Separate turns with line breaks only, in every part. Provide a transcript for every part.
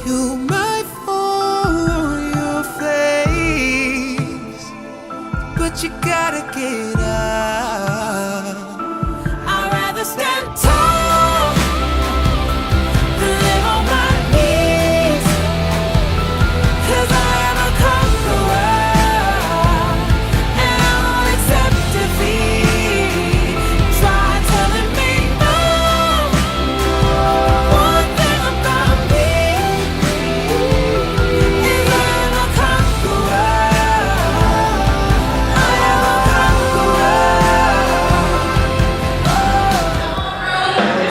You might fall on your face, but you gotta get up. I'd rather stand tall than live on my knees, 'cause I am a conqueror, and I won't accept defeat. Try telling me no. One thing about me is I am a conqueror. I am a conqueror.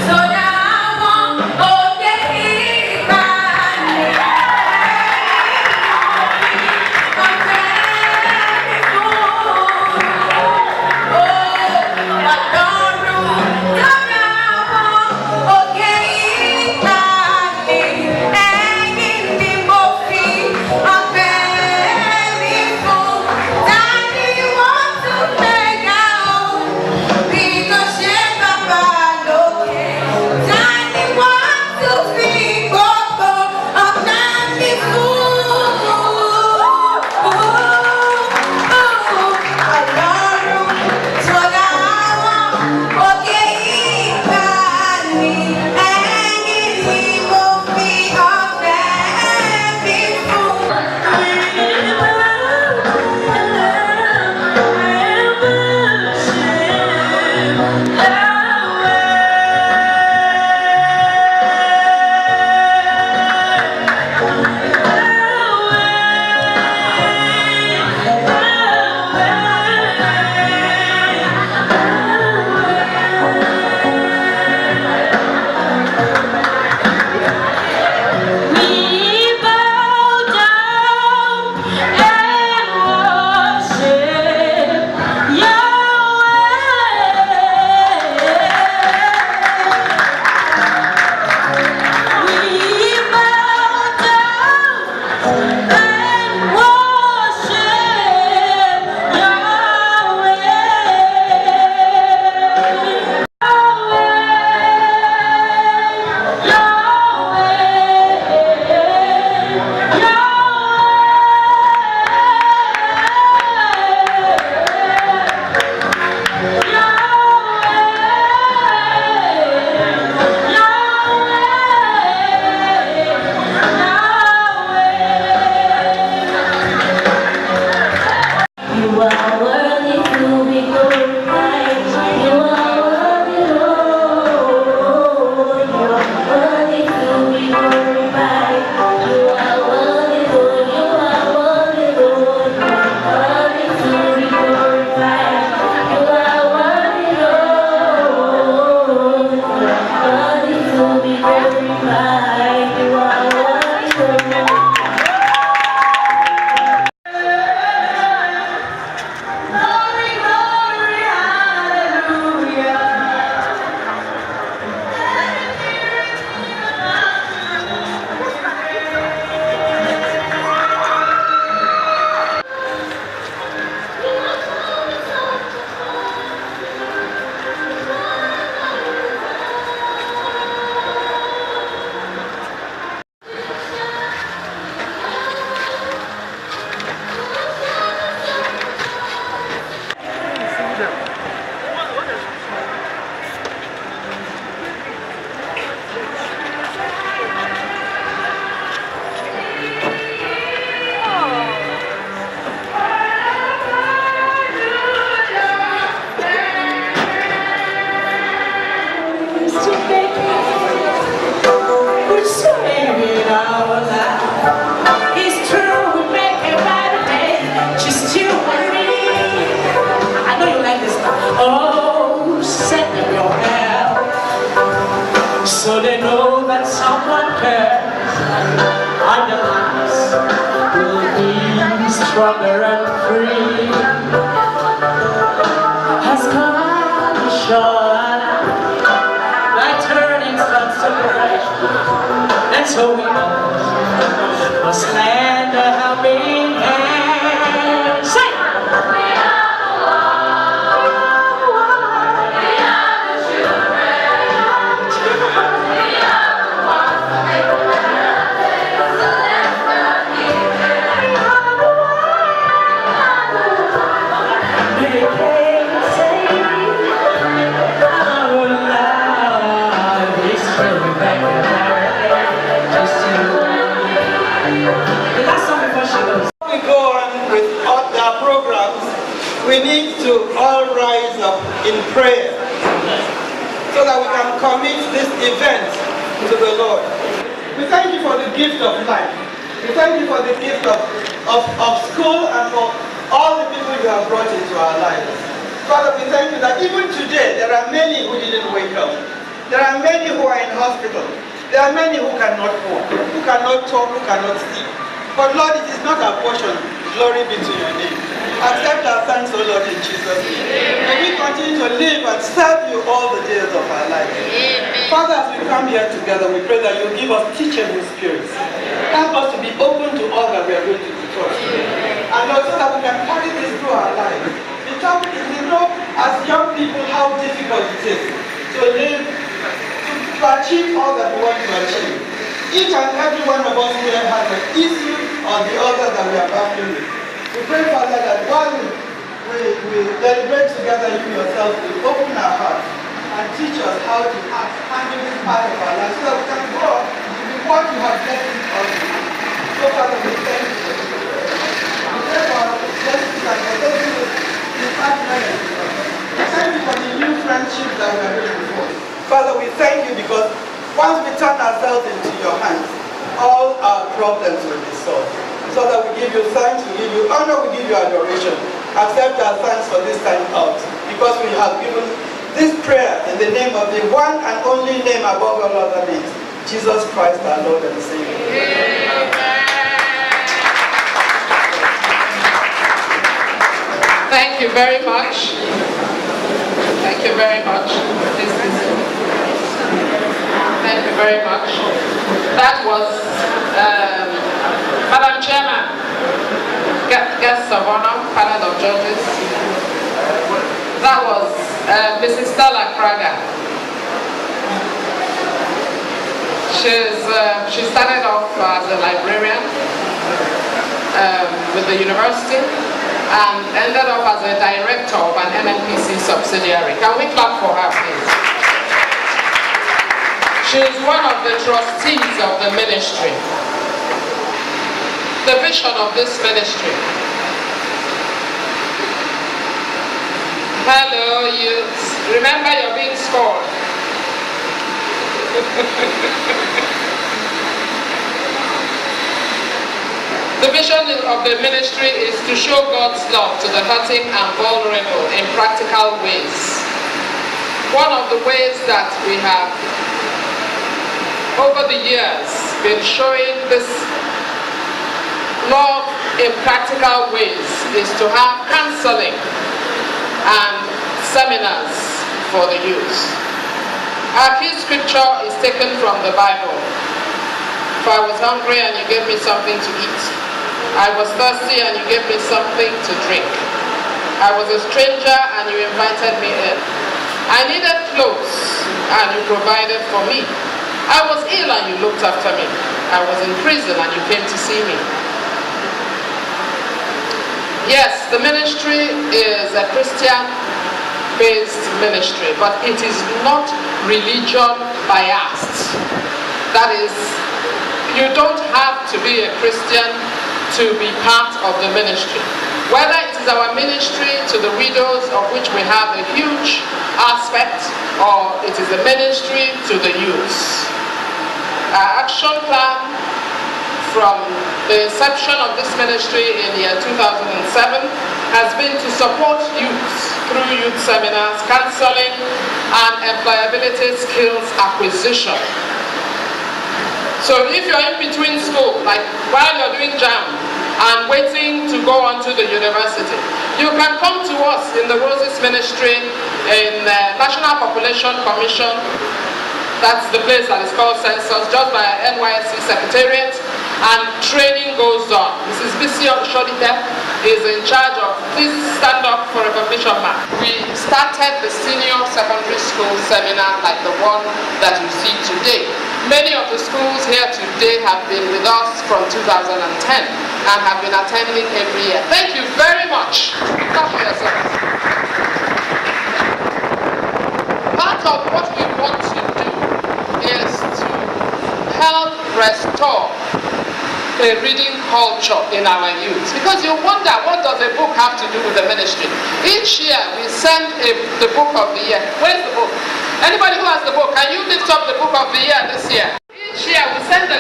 So now I won't forget
so they know that someone cares, and their lives will be stronger and free. Has come to shine like turning from separation, and so we must lend a helping hand. Say!
we need to all rise up in prayer so that we can commit this event to the Lord. We thank you for the gift of life. We thank you for the gift of school and for all the people you have brought into our lives. Father, we thank you that even today there are many who didn't wake up. There are many who are in hospital. There are many who cannot walk, who cannot talk, who cannot see. But Lord, it is not our portion. Glory be to your name. Accept our thanks, O Lord, in Jesus' name. May we continue to live and serve you all the days of our life. Father, as we come here together, we pray that you give us teachable spirits. Help us to be open to all that we are going to be taught today. And Lord, so that we can carry this through our lives. The topic is, we know as young people how difficult it is to live, to achieve all that we want to achieve. Each and every one of us here has an issue or the other that we are battling with. We pray, Father, that while we deliberate together, you yourself will open our hearts and teach us how to handle this part of our life so that we can grow in what you have blessed us with. So, Father, we thank you. We pray for our blessings and for those who impart knowledge to us. We thank you for the new friendships that we are doing before. Father, we thank you because once we turn ourselves into your hands, all our problems will be solved. So that we give you thanks, we give you honor, we give you adoration. Accept our thanks for this time out, because we have given this prayer in the name of the one and only name above all other names, Jesus Christ, our Lord and Savior. Amen.
Thank you very much. Thank you very much. Thank you very much. That was Madam Chairman, guest of honor, panel of judges. That was Mrs. Stella Krager. She started off as a librarian with the university and ended up as a director of an MNPC subsidiary. Can we clap for her, please? She is one of the trustees of the ministry. The vision of this ministry. Hello, youths. Remember, you're being scored. The vision of the ministry is to show God's love to the hurting and vulnerable in practical ways. One of the ways that we have, over the years, been showing this love in practical ways is to have counseling and seminars for the youth. Our key scripture is taken from the Bible. For I was hungry and you gave me something to eat. I was thirsty and you gave me something to drink. I was a stranger and you invited me in. I needed clothes and you provided for me. I was ill and you looked after me. I was in prison and you came to see me. Yes, the ministry is a Christian-based ministry, but it is not religion biased. That is, you don't have to be a Christian to be part of the ministry. Whether it is our ministry to the widows, of which we have a huge aspect, or it is a ministry to the youths. Our action plan from the inception of this ministry in the year 2007 has been to support youths through youth seminars, counseling, and employability skills acquisition. So if you're in between school, like while you're doing JAM and waiting to go on to the university, you can come to us in the Roses Ministry in the National Population Commission. That's the place that is called Census, just by NYSC Secretariat, and training goes on. Mrs. Bisi Shodite is in charge of this Stand Up for Recognition March. We started the senior secondary school seminar like the one that you see today. Many of the schools here today have been with us from 2010 and have been attending every year. Thank you very much. Clap for yourselves. Part of what we want to do is to help restore a reading culture in our youth. Because you wonder, what does a book have to do with the ministry? Each year we send the book of the year. Where's the book? Anybody who has the book, can you lift up the book of the year this year? Each year we send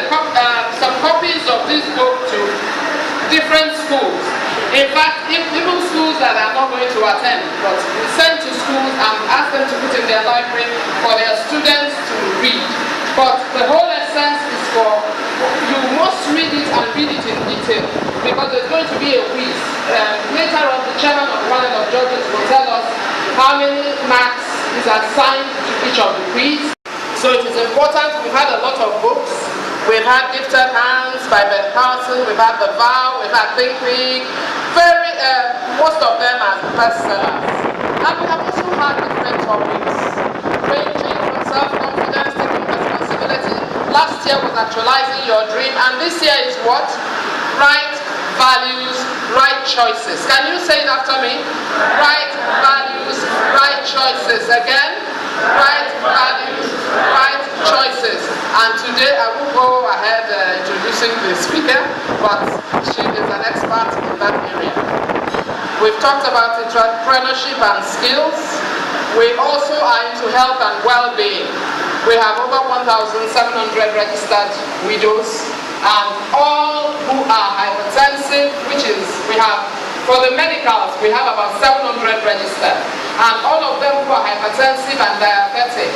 some copies of this book to different schools. In fact, even schools that are not going to attend, but we send to schools and ask them to put in their library for their students to read. But the whole essence is for, you must read it and read it in detail, because there's going to be a quiz. Later on, the chairman of the panel of judges will tell us how many marks is assigned to each of the quiz. So it is important. We've had a lot of books. We've had Gifted Hands by Ben Carson, we've had The Vow, we've had Think Big. Most of them are bestsellers. And we have also had different topics, ranging from self-confidence, taking responsibility. Last year was actualizing your dream, and this year is what? Right values, right choices. Can you say it after me? Right values, right choices. Again, right values, right choices. And today I will go ahead introducing the speaker, but she is an expert in that area. We've talked about entrepreneurship and skills. We also are into health and well-being. We have over 1,700 registered widows, and all who are hypertensive, which is, we have, for the medicals, we have about 700 registered. And all of them who are hypertensive and diabetic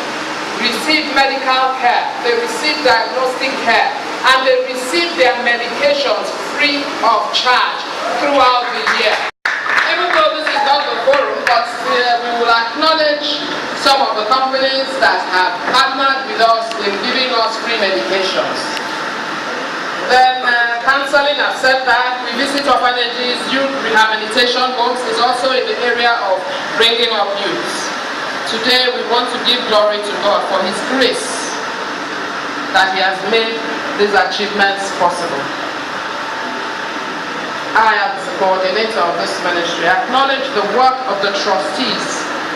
receive medical care, they receive diagnostic care, and they receive their medications free of charge throughout the year. Even though this is not the forum, but we will acknowledge some of the companies that have partnered with us in giving us free medications. Then counseling, I've said that. We visit orphanages, youth rehabilitation homes is also in the area of bringing up youth. Today we want to give glory to God for His grace that He has made these achievements possible. I, as the coordinator of this ministry, acknowledge the work of the trustees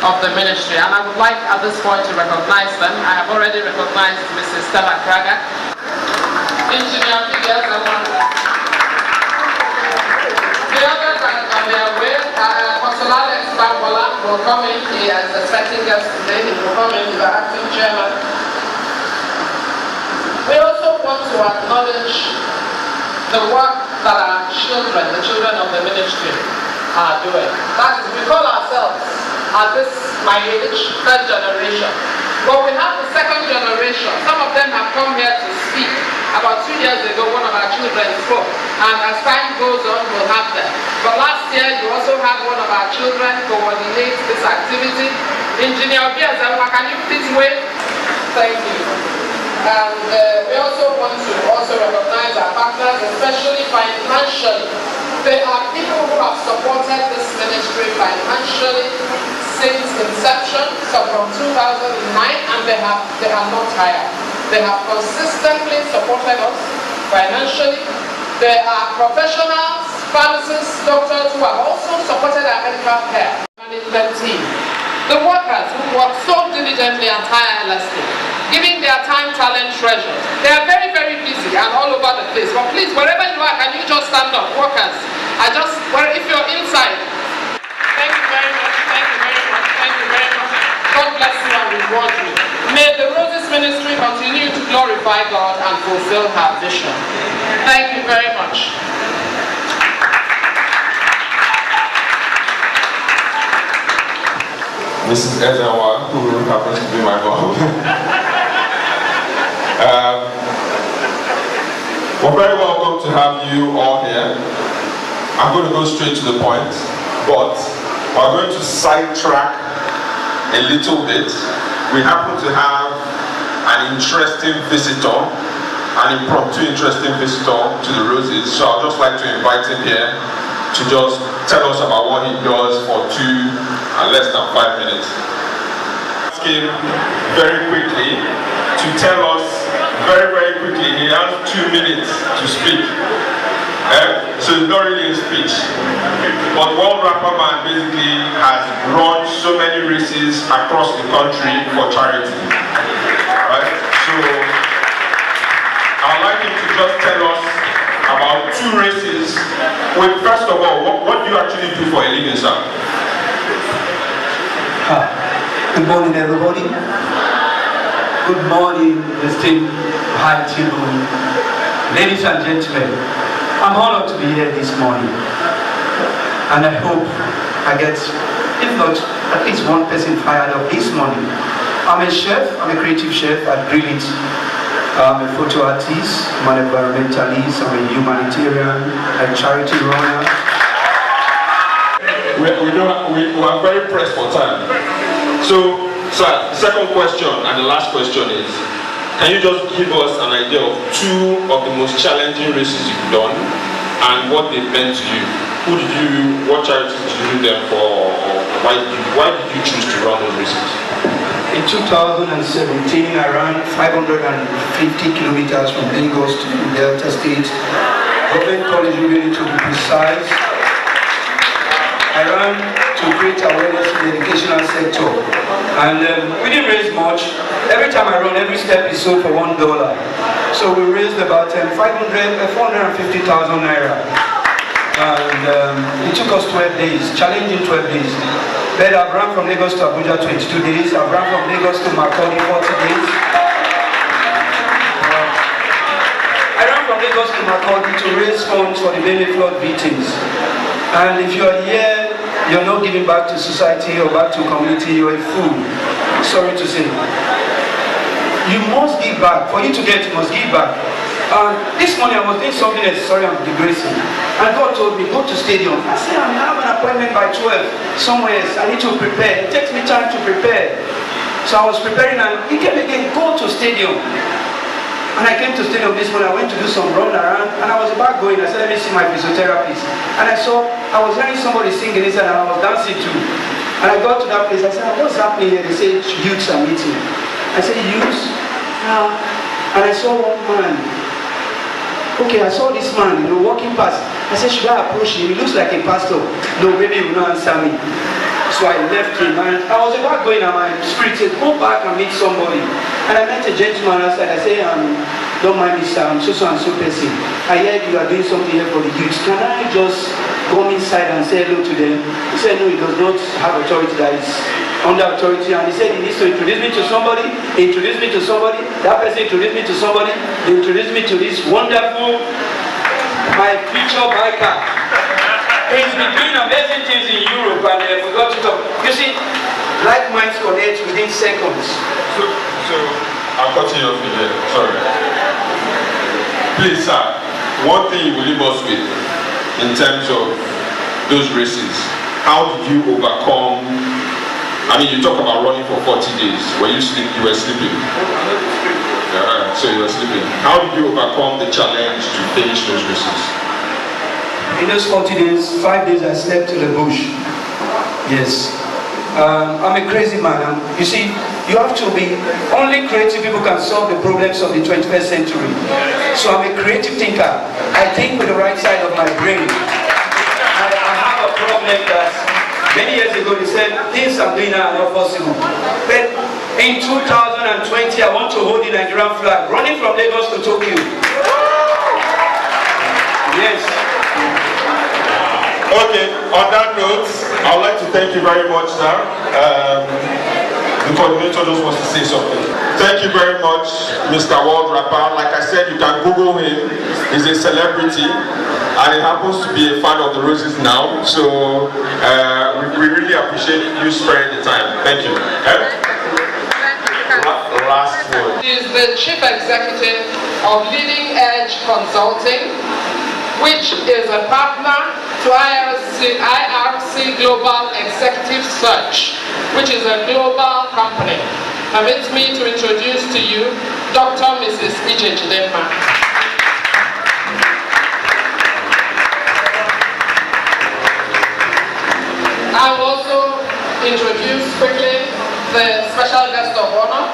of the ministry, and I would like at this point to recognize them. I have already recognized Mrs. Stella Kraga, Engineer Figures, and the others are on their way. Apostle Alex Bambola will come in. He is expecting us today. He will come in, the acting chairman. We also want to acknowledge the work that our children, the children of the ministry, are doing. That is, we call ourselves, at this my age, third generation. But we have the second generation. Some of them have come here to speak. About 2 years ago, one of our children spoke. And as time goes on, we'll have them. But last year, you also had one of our children coordinate this activity. Engineer Biazama, can you please wait? Thank you. And we also want to recognize our partners, especially financially. There are people who have supported this ministry financially since inception, so from 2009, and they are not tired. They have consistently supported us financially. There are professionals, pharmacists, doctors who have also supported our medical care management team. The workers who work so diligently and tirelessly, giving their time, talent, treasure. They are very, very busy and all over the place. But please, wherever you are, can you just stand up, workers? If you're inside, thank you very much, thank you very much, thank you very much. God bless you and reward you. May the Roses Ministry continue to glorify God and fulfill her vision. Thank you very much.
Mrs. Ezawa, who happens to be my mom. We're very welcome to have you all here. I'm going to go straight to the point, but we're going to sidetrack a little bit. We happen to have an interesting visitor, an impromptu interesting visitor to the Roses, so I'd just like to invite him here to just tell us about what he does for 2 and less than 5 minutes. Ask him very quickly to tell us very, very quickly. He has 2 minutes to speak. So it's not really a speech. But World Rapper Man basically has run so many races across the country for charity. Right? So I'd like him to just tell us about 2 races. Well, first of all, what do you actually do for a living, sir?
Good morning, everybody. Good morning, esteemed high table. Ladies and gentlemen, I'm honored to be here this morning. And I hope I get, if not, at least one person fired up this morning. I'm a chef, I'm a creative chef, I grill it. I'm a photo artist, I'm an environmentalist, I'm a humanitarian, a charity runner.
We are very pressed for time. So, sir, second question and the last question is, can you just give us an idea of 2 of the most challenging races you've done and what they meant to you? What charities did you do them for, or why did you choose to run those races?
In 2017, I ran 550 kilometers from Lagos to Delta State, Government College University to be precise. I ran to create awareness in the educational sector, and we didn't raise much. Every time I run, every step is sold for $1. So we raised about 450,000 naira. And it took us 12 days, challenging 12 days. But I've run from Lagos to Abuja 22 days. I've run from Lagos to Macaulay 40 days. I ran from Lagos to Macaulay to raise funds for the Benue flood victims. And if you're here, you're not giving back to society or back to community, you're a fool. Sorry to say. You must give back. For you to get, you must give back. This morning I was doing something else, sorry I'm digressing. And God told me, go to stadium. I said, I have an appointment by 12 somewhere else. I need to prepare. It takes me time to prepare. So I was preparing and he came again, go to stadium. And I came to stadium this morning, I went to do some run around and I was about going. I said, let me see my physiotherapist. And I was hearing somebody singing inside and I was dancing too. And I got to that place, I said, what's happening here? They said, youths are meeting. I said, youths? And I saw one man. Okay, I saw this man, walking past. I said, should I approach him? He looks like a pastor. No, maybe he will not answer me. So I left him and I was about going and my spirit said, go back and meet somebody. And I met a gentleman outside. I said, don't mind me, sir, I'm so and so person. I heard you are doing something here for the youth. Can I just go inside and say hello to them? He said, no, he does not have authority, that is under authority. And he said he needs to introduce me to somebody. He introduced me to somebody. That person introduced me to somebody. They introduced me to this wonderful, my future biker. He's been doing amazing things in Europe and we got to talk. You see, like minds connect within seconds.
So I'm cutting you off here. Sorry. Please, sir, one thing you will leave us with in terms of those races. How did you overcome? I mean, you talk about running for 40 days. Were you sleep? You were sleeping. So you were sleeping. How did you overcome the challenge to finish those races?
In those 40 days, 5 days I slept in the bush. Yes. I'm a crazy man. You see, you have to be, only creative people can solve the problems of the 21st century. So I'm a creative thinker. I think with the right side of my brain. I have a problem that many years ago they said, things I'm doing now are not possible. But in 2020, I want to hold the Nigerian flag, running from Lagos to Tokyo. Yes.
Okay, on that note, I would like to thank you very much, sir. The coordinator just wants to say something. Thank you very much, Mr. World Rapper. Like I said, you can Google him. He's a celebrity, and he happens to be a fan of the Roses now. So we really appreciate you sparing the time. Thank you. Last word.
He is the Chief Executive of Leading Edge Consulting, which is a partner to IRC Global Executive Search, which is a global company. Permit me to introduce to you Dr. Mrs. Ije Chidema. I will also introduce quickly the special guest of honor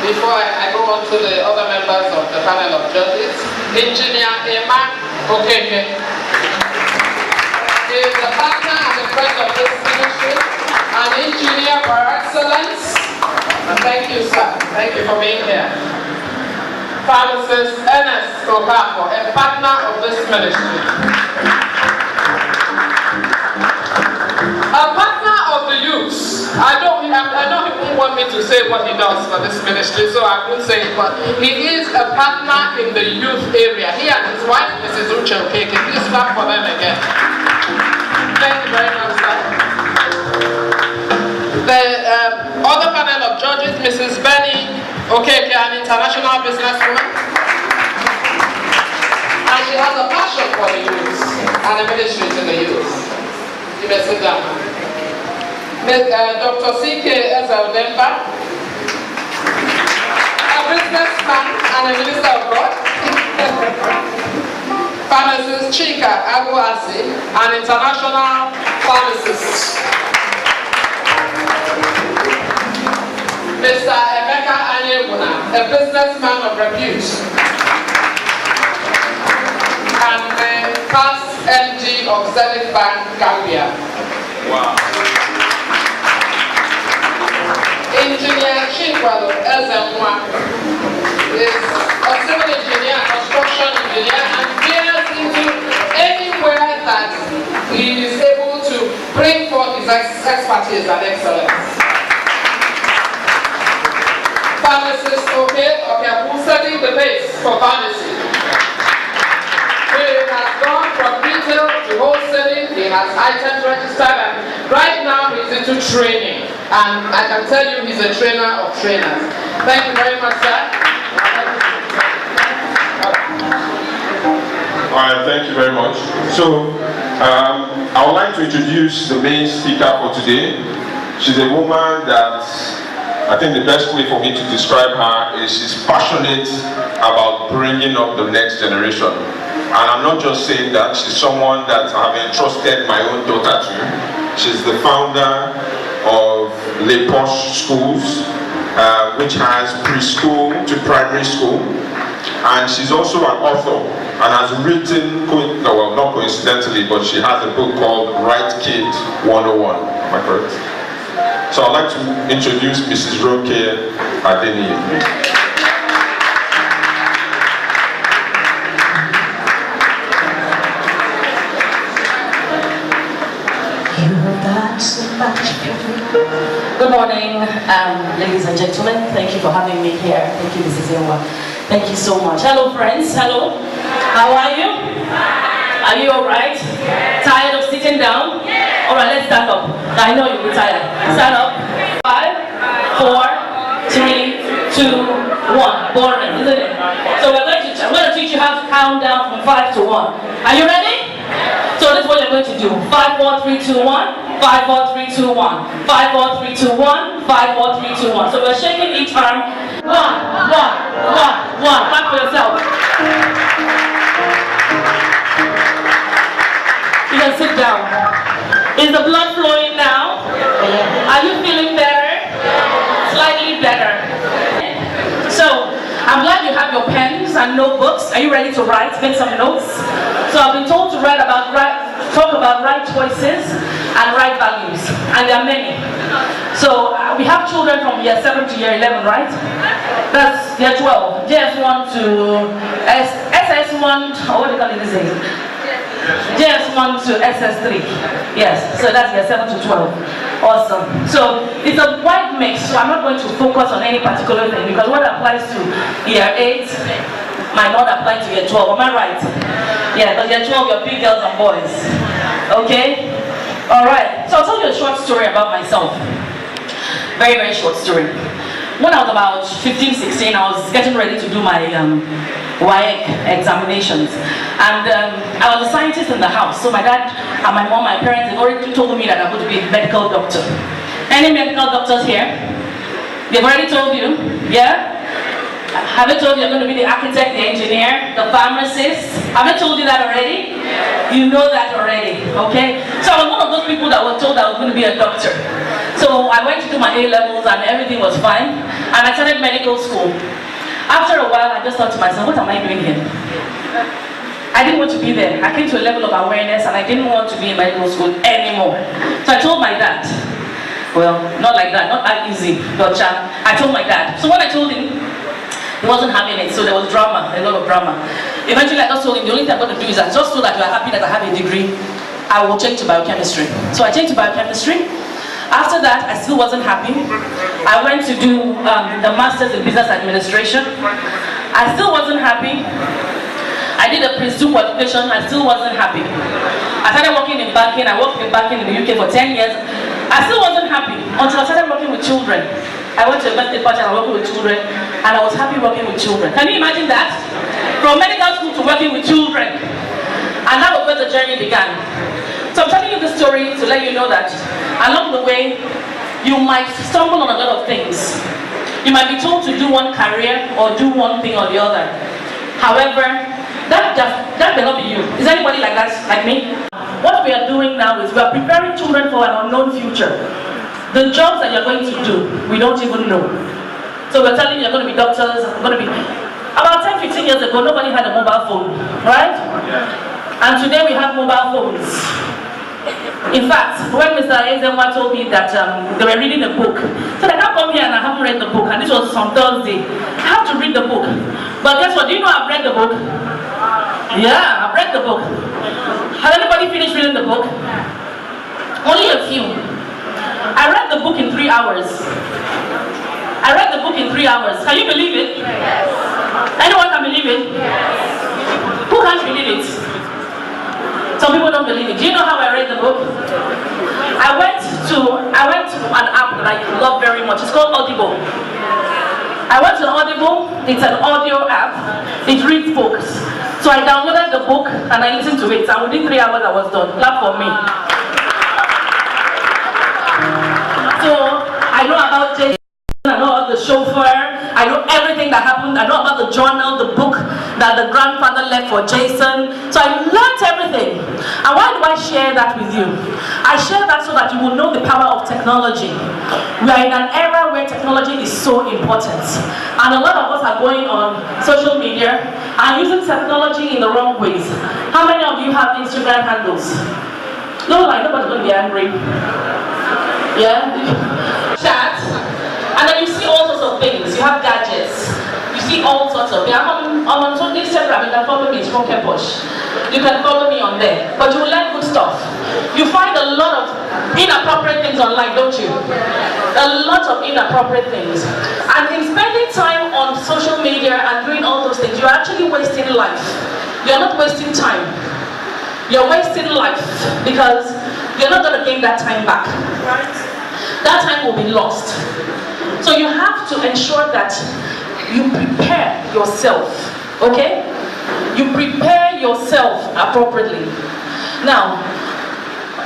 before I go on to the other members of the panel of judges. Engineer Emma Okeke. He is the partner and the friend of this ministry, an engineer by excellence. And thank you, sir. Thank you for being here. Pharmacist Ernest Okafor, a partner of this ministry. A partner of the youth. I know he won't want me to say what he does for this ministry, so I won't say it, but he is a partner in the youth area. He and his wife, Mrs. Uche Okeke. Please clap for them again. Thank you very much, sir. The other panel of judges, Mrs. Benny Okeke, an international businesswoman. And she has a passion for the youth and a ministry to the youth. You may sit down. Dr. C.K. Ezeldemba, a businessman and a minister of God. Pharmacist Chika Aguasi, an international pharmacist. Mr. Emeka Anyebuna, a businessman of repute. And the past MD of Zenith Bank, Gambia.
Wow.
Engineer Chikwalo Ezemwa is a civil engineer, construction engineer, and veers into anywhere that he is able to bring forth his expertise and excellence. Pharmacist who's setting the base for pharmacy. He has gone from retail to wholesaling, he has items registered, and right now he's into training. And I can tell you he's a trainer of trainers. Thank you very much, sir.
All right, thank you very much. So, I would like to introduce the main speaker for today. She's a woman that I think the best way for me to describe her is she's passionate about bringing up the next generation. And I'm not just saying that, she's someone that I've entrusted my own daughter to. She's the founder of Le Poche Schools, which has preschool to primary school. And she's also an author and has written, well, not coincidentally, but she has a book called Right Kid 101. Am I correct? So I'd like to introduce Mrs. Roke Adeniyi.
Good morning, ladies and gentlemen. Thank you for having me here. Thank you, Mrs. Ewa. Thank you so much. Hello, friends. Hello. How are you? Are you all right? Tired of sitting down? All right, let's stand up. I know you'll be tired. Stand up. 5, 4, 3, 2, 1. Boring, isn't it? So I'm going to teach you how to count down from 5 to 1. Are you ready? So this is what you're going to do. 5, 4, 3, 2, 1. 5, 4, 3, 2, 1. 5, 4, 3, 2, 1. 5, 4, 3, 2, 1. So we're shaking each arm. 1, 1, 1, 1. Clap for yourself. You can sit down. Is the blood flowing now? Are you feeling better? Slightly better. So I'm glad you have your pens and notebooks. Are you ready to write? Make some notes. So I've been told to talk about right choices and right values, and there are many. So we have children from year 7 to year 11, right? That's year 12, JS1 to SS1, or what do you call it these days? JS1 to SS3. Yes, so that's year 7 to 12. Awesome. So it's a wide mix, so I'm not going to focus on any particular thing, because what applies to year 8 might not apply to year 12. Am I right? Yeah, because year 12 you're big girls and boys. Okay? Alright. So I'll tell you a short story about myself. Very, very short story. When I was about 15, 16, I was getting ready to do my WAEC examinations. And I was a scientist in the house. So my dad and my mom, my parents, they've already told me that I'm going to be a medical doctor. Any medical doctors here? They've already told you? Yeah? Have I told you I'm going to be the architect, the engineer, the pharmacist? Have I told you that already? You know that already, okay? So I was one of those people that were told I was going to be a doctor. So I went to do my A-levels and everything was fine. And I started medical school. After a while, I just thought to myself, what am I doing here? I didn't want to be there. I came to a level of awareness and I didn't want to be in medical school anymore. So I told my dad, well, not like that, not that easy, but I told my dad. So when I told him, He wasn't having it, so there was drama, a lot of drama. Eventually I just told him, the only thing I'm going to do is that just so that you are happy that I have a degree, I will change to biochemistry. So I changed to biochemistry. After that, I still wasn't happy. I went to do the Master's in Business Administration. I still wasn't happy. I did a Prince 2 qualification. I still wasn't happy. I started working in banking. I worked in banking in the UK for 10 years. I still wasn't happy until I started working with children. I went to a birthday party and I was working with children, and I was happy working with children. Can you imagine that? From medical school to working with children. And that was where the journey began. So I'm telling you this story to let you know that along the way, you might stumble on a lot of things. You might be told to do one career or do one thing or the other. However, that may not be you. Is anybody like that, like me? What we are doing now is we are preparing children for an unknown future. The jobs that you're going to do, we don't even know. So we're telling you you're going to be doctors, going to be... About 10, 15 years ago, nobody had a mobile phone, right? And today we have mobile phones. In fact, when Mr. Ezenwa told me that they were reading a book, so I can't come here and I haven't read the book, and this was on Thursday. I have to read the book. But guess what? Do you know I've read the book? Yeah, I've read the book. Has anybody finished reading the book? Only a few. I read the book in 3 hours. I read the book in 3 hours. Can you believe it? Anyone can believe it? Who can't believe it? Some people don't believe it. Do you know how I read the book? I went to an app that I love very much. It's called Audible. I went to Audible. It's an audio app. It reads books. So I downloaded the book and I listened to it. And within 3 hours I was done. Clap for me. So I know about Jason. I know about the chauffeur. I know everything that happened. I know about the journal, the book that the grandfather left for Jason. So I learned everything. And why do I share that with you? I share that so that you will know the power of technology. We are in an era where technology is so important. And a lot of us are going on social media and using technology in the wrong ways. How many of you have Instagram handles? No, like nobody's going to be angry. Yeah? Chat. And then you see all sorts of things. You have gadgets. You see all sorts of things. I'm on Instagram. You can follow me. It's from Keposh. You can follow me on there. But you will learn good stuff. You find a lot of inappropriate things online, don't you? A lot of inappropriate things. And in spending time on social media and doing all those things, you're actually wasting life. You're not wasting time. You're wasting life because you're not going to gain that time back. That time will be lost. So you have to ensure that you prepare yourself, okay? You prepare yourself appropriately. Now,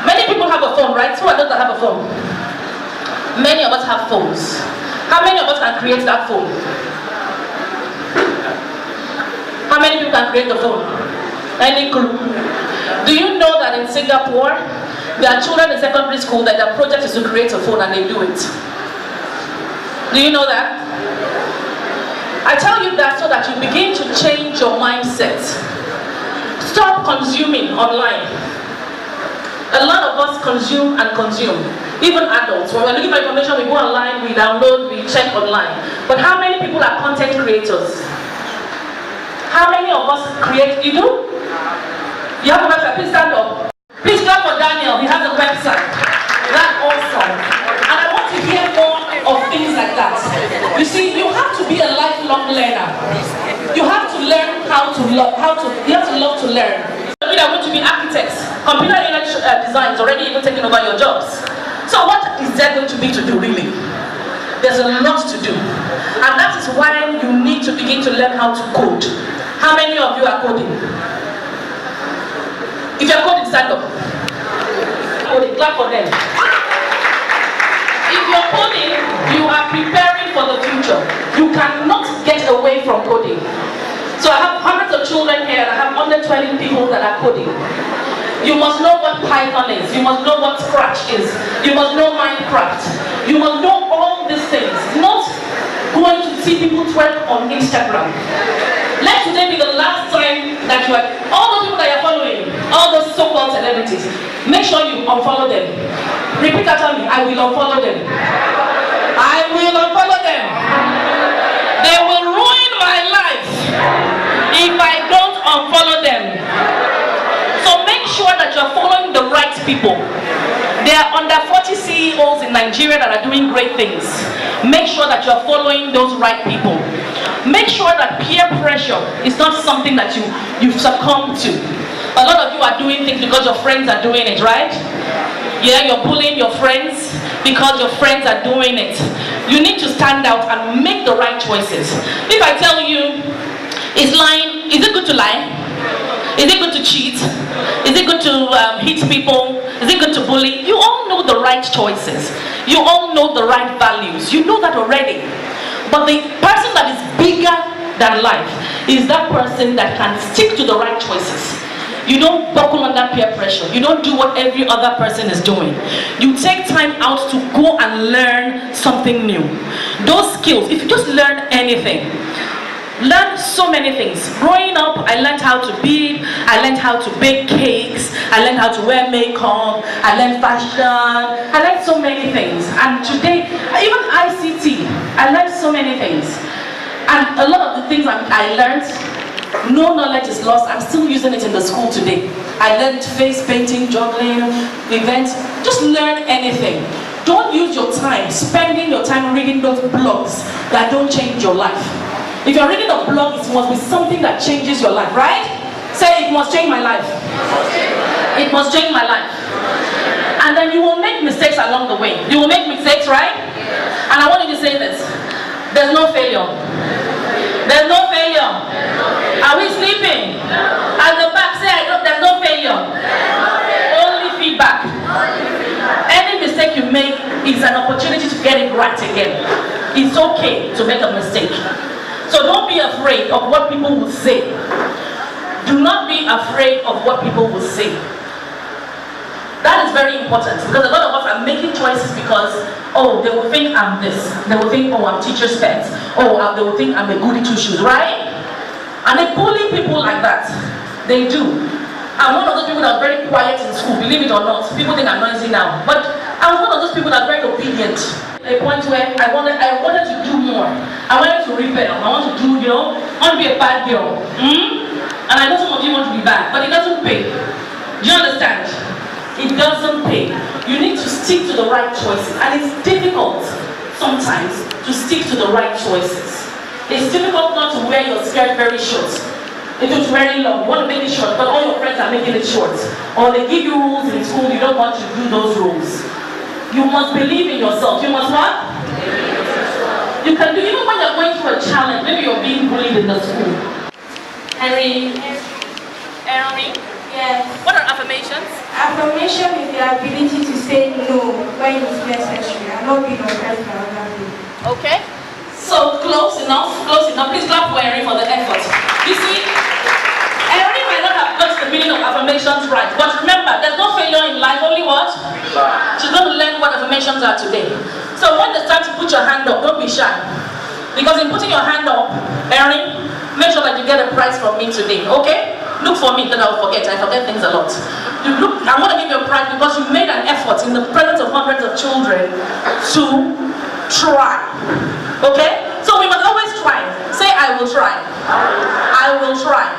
many people have a phone, right? Who are those that have a phone? Many of us have phones. How many of us can create that phone? How many people can create the phone? Any clue? Do you know that in Singapore, there are children in secondary school that their project is to create a phone and they do it? Do you know that? I tell you that so that you begin to change your mindset. Stop consuming online. A lot of us consume and consume. Even adults. When we're looking for information, we go online, we download, we check online. But how many people are content creators? How many of us create? You do? You have a website. Please stand up. Please clap for Daniel. He has a website. That's awesome. And I want to hear more of things like that. You see, you have to be a lifelong learner. You have to learn you have to love to learn. Maybe I want to be architects. Computer design is already even taking over your jobs. So what is there going to be to do really? There's a lot to do. And that is why you need to begin to learn how to code. How many of you are coding? If you're coding, stand up. Coding, clap for them. If you're coding, you are preparing for the future. You cannot get away from coding. So I have hundreds of children here, and I have under 20 people that are coding. You must know what Python is. You must know what Scratch is. You must know Minecraft. You must know all these things. Not going to see people twerk on Instagram. Let today be the last time that you are, all those people that you're following, all those so-called celebrities, make sure you unfollow them. Repeat after me, I will unfollow them. I will unfollow them. They will ruin my unfollow them. So make sure that you're following the right people. There are under 40 CEOs in Nigeria that are doing great things. Make sure that you're following those right people. Make sure that peer pressure is not something that you've succumbed to. A lot of you are doing things because your friends are doing it, right? Yeah, you're bullying your friends because your friends are doing it. You need to stand out and make the right choices. If I tell you, is lying, is it good to lie? Is it good to cheat? Is it good to hit people? Is it good to bully? You all know the right choices. You all know the right values. You know that already. But the person that is bigger than life is that person that can stick to the right choices. You don't buckle under peer pressure. You don't do what every other person is doing. You take time out to go and learn something new. Those skills, if you just learn anything, learn so many things. Growing up, I learned how to bead, I learned how to bake cakes, I learned how to wear makeup, I learned fashion, I learned so many things. And today, even ICT, I learned so many things. And a lot of the things I learned, no knowledge is lost. I'm still using it in the school today. I learned face painting, juggling, events. Just learn anything. Don't use your time, spending your time reading those blogs that don't change your life. If you're reading a blog, it must be something that changes your life, right? Say, it must change my life. It must change my life. And then you will make mistakes along the way. You will make mistakes, right? And I want you to say this. There's no failure. There's no failure. Are we sleeping? At the back, say, there's no failure. Only feedback. Any mistake you make is an opportunity to get it right again. It's okay to make a mistake. So don't be afraid of what people will say. Do not be afraid of what people will say. That is very important, because a lot of us are making choices because, oh, they will think I'm this. They will think, oh, I'm teacher's pet. Oh, they will think I'm a goody two-shoes, right? And they bully people like that. They do. I'm one of those people that was very quiet in school, believe it or not. People think I'm noisy now. But I was one of those people that were very obedient. A point where I wanted to do more. I wanted to rebel. I want to do, I want to be a bad girl. And I know some of you want to be bad, but it doesn't pay. Do you understand? It doesn't pay. You need to stick to the right choices. And it's difficult sometimes to stick to the right choices. It's difficult not to wear your skirt very short. If it's very long, you want to make it short, but all your friends are making it short. Or they give you rules in school, you don't want to do those rules. You must believe in yourself. You must what? You can do, even when you're going through a challenge, maybe you're being bullied in the school. Henry?
Yes.
What are affirmations?
Affirmation is the ability to say no when it's necessary and not being oppressed by other people.
Okay. So close enough. Please clap for Erin for the effort. You see, Erin might not have got the meaning of affirmations right, but remember, there's no failure in life, only what? She's going to learn what affirmations are today. So when it's time to put your hand up, don't be shy. Because in putting your hand up, Erin, make sure that you get a prize from me today, okay? Look for me, then I'll forget. I forget things a lot. I'm going to give you a prize because you made an effort in the presence of hundreds of children to try. Okay? So we must always try. Say, I will try. I will try.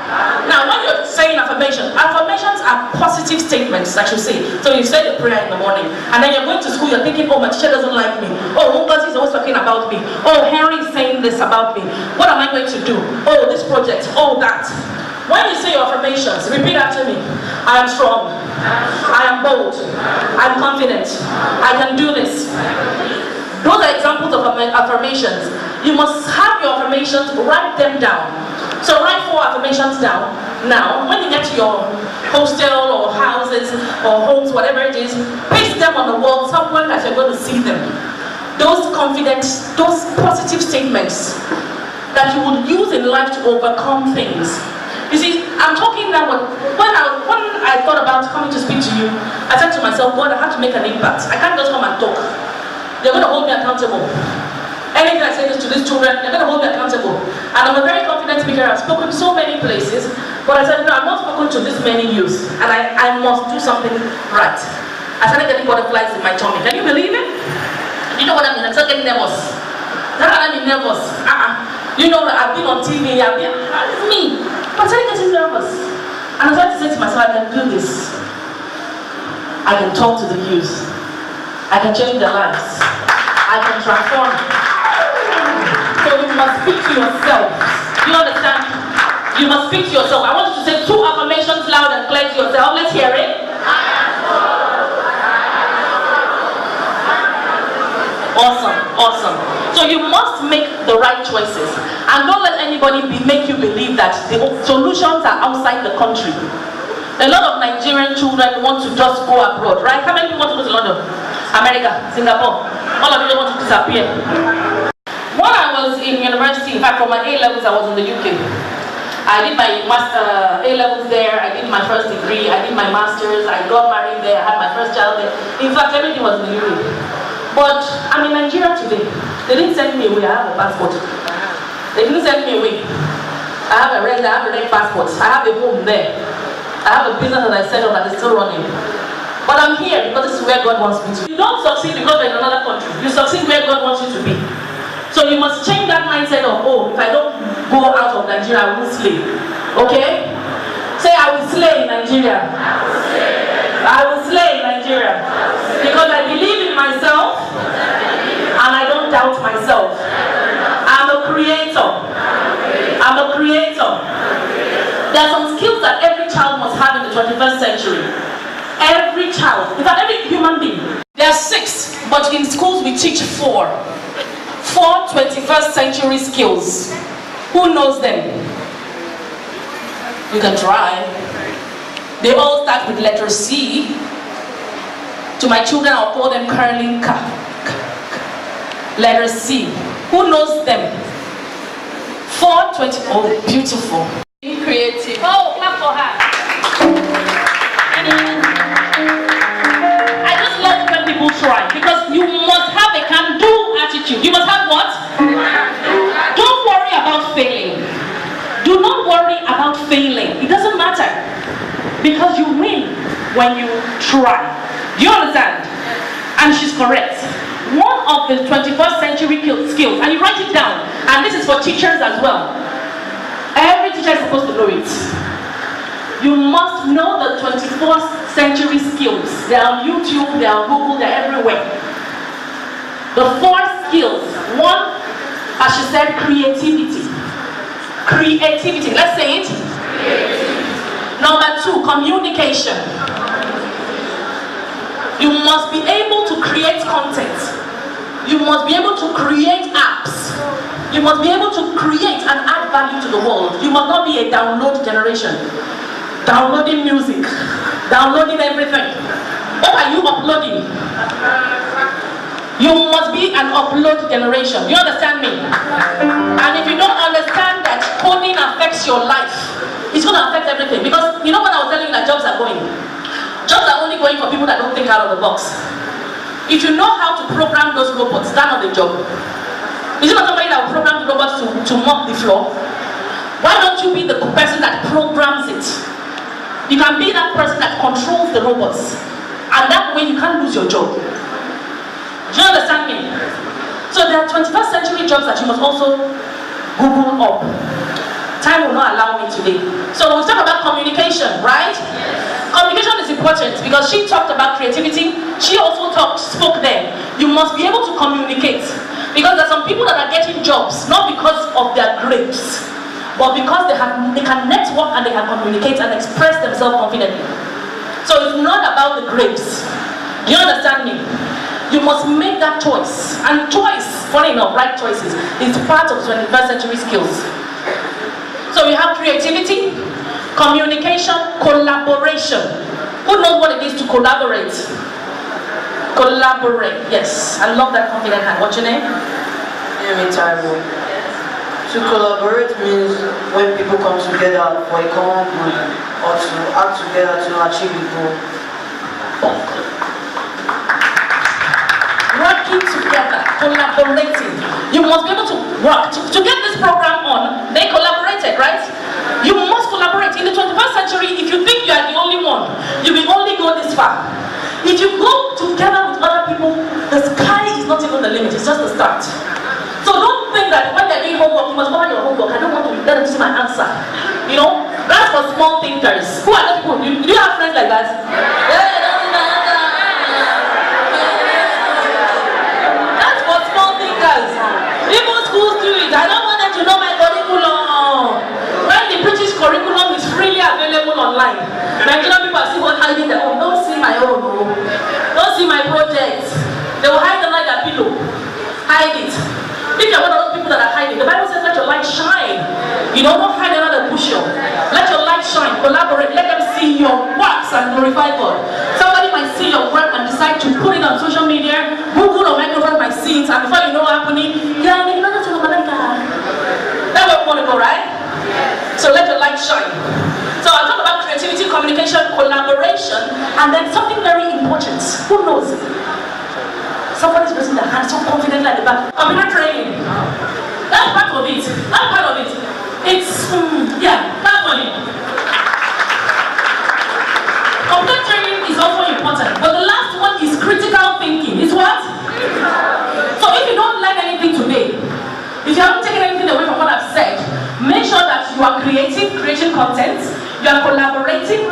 Now, when you're saying affirmations are positive statements that you say. So you say the prayer in the morning, and then you're going to school, you're thinking, oh, my teacher doesn't like me. Oh, Ngozi is always talking about me. Oh, Henry is saying this about me. What am I going to do? Oh, this project. Oh, that. When you say your affirmations, repeat after me. I am strong. I am bold. I'm confident. I can do this. Those are examples of affirmations. You must have your affirmations, write them down. So write 4 affirmations down. Now, when you get to your hostel or houses or homes, whatever it is, paste them on the wall somewhere that you're going to see them. Those confidence, those positive statements that you would use in life to overcome things. You see, I'm talking now, when I thought about coming to speak to you, I said to myself, God, I have to make an impact. I can't just come and talk. They're going to hold me accountable. Anything I say this to these children, they're going to hold me accountable. And I'm a very confident speaker. I've spoken so many places, but I said, no, I've not spoken to this many youths, and I must do something right. I started getting butterflies in my tummy. Can you believe it? You know what I mean? I'm starting getting nervous. That's what I mean, nervous. You know, I've been on TV, it's me. But I started getting nervous. And I started to say to myself, I can do this. I can talk to the youth. I can change their lives. I can transform. So you must speak to yourself. Do you understand? You must speak to yourself. I want you to say 2 affirmations loud and clear to yourself. Let's hear it. Awesome, awesome. So you must make the right choices. And don't let anybody make you believe that the solutions are outside the country. A lot of Nigerian children want to just go abroad, right? How many people want to go to London, America, Singapore? All of you want to disappear. When I was in university, in fact, for my A-levels, I was in the UK. I did my A-levels there, I did my first degree, I did my master's, I got married there, I had my first child there. In fact, everything was in the UK. But I'm in Nigeria today. They didn't send me away, I have a passport. They didn't send me away. I have a red passport. I have a home there. I have a business that I set up that is still running. But I'm here because this is where God wants me to be. You don't succeed because you're in another country. You succeed where God wants you to be. So you must change that mindset of, oh, if I don't go out of Nigeria, I will slay. Okay? Say, I will slay in Nigeria. I will slay in Nigeria. Because I believe in myself and I don't doubt myself. I'm a creator. I'm a creator. There are some skills that every child must have in the 21st century. Every child, in fact every human being. There are 6, but in schools we teach 4. 4 21st century skills. Who knows them? You can try. They all start with letter C. To my children, I'll call them curling K. Letter C. Who knows them? 420. Oh, beautiful. Being creative. Oh, clap for her. I just love when people try because you must have a can-do attitude. You must have what? Don't worry about failing. Do not worry about failing. It doesn't matter because you win when you try. Do you understand? And she's correct. One of the 21st century skills, and you write it down, and this is for teachers as well. Every teacher is supposed to know it. You must know the 21st century skills. They're on YouTube, they're on Google, they're everywhere. The 4 skills. 1, as she said, creativity. Creativity. Let's say it. Number 2, communication. You must be able to create content. You must be able to create apps. You must be able to create and add value to the world. You must not be a download generation. Downloading music. Downloading everything. What are you uploading? You must be an upload generation. You understand me? And if you don't understand that coding affects your life, it's going to affect everything. Because you know when I was telling you that jobs are going? Jobs are only going for people that don't think out of the box. If you know how to program those robots, stand on the job. Is it not somebody that will program the robots to mop the floor? Why don't you be the person that programs it? You can be that person that controls the robots. And that way you can't lose your job. Do you understand me? So there are 21st century jobs that you must also Google up. Time will not allow me today. So we'll talk about communication, right? Communication is important because she talked about creativity. She also spoke there. You must be able to communicate. Because there are some people that are getting jobs, not because of their grades, but because they can network and they can communicate and express themselves confidently. So it's not about the grades. Do you understand me? You must make that choice. And choice, funny enough, right choices, is part of 21st century skills. So we have creativity, communication, collaboration. Who knows what it is to collaborate? Collaborate, yes. I love that confident hand. What's your name?
To collaborate means when people come together for a common goal or to act together to achieve the goal.
Working together, collaborating. You must be able to work. To get this program on, they collaborated, right? You must collaborate. In the 21st century, if you think you are the only one, you will only go this far. If you go together with other people, the sky is not even the limit, it's just the start. So don't think that when they're doing homework, you must follow your homework. I don't want to let them see my answer. You know, that's for small thinkers. Who are those people? Do you have friends like that? That's for small thinkers. Even schools do it. I don't want them to know my curriculum. When the British curriculum is freely available online, Nigerian people are still hiding their own. Don't see my own. Don't see my project. They will hide them like a pillow. Hide it. If you're one of those people that are hiding, the Bible says let your light shine. You don't hide under the bushel. Let your light shine. Collaborate. Let them see your works and glorify God. Somebody might see your work and decide to put it on social media. Google or Microsoft might see it, and before you know what's happening, yeah, maybe not to that's where we want to go, right? So let your light shine. So I'll talk about creativity, communication, collaboration, and then something very important. Who knows? Somebody's raising their hand so confidently at the back. Computer training. That's part of it. That's part of it. It's, that's funny. Computer training is also important. But the last one is critical thinking. Is what? So if you don't learn anything today, if you haven't taken anything away from what I've said, make sure that you are creating content, you are collaborating,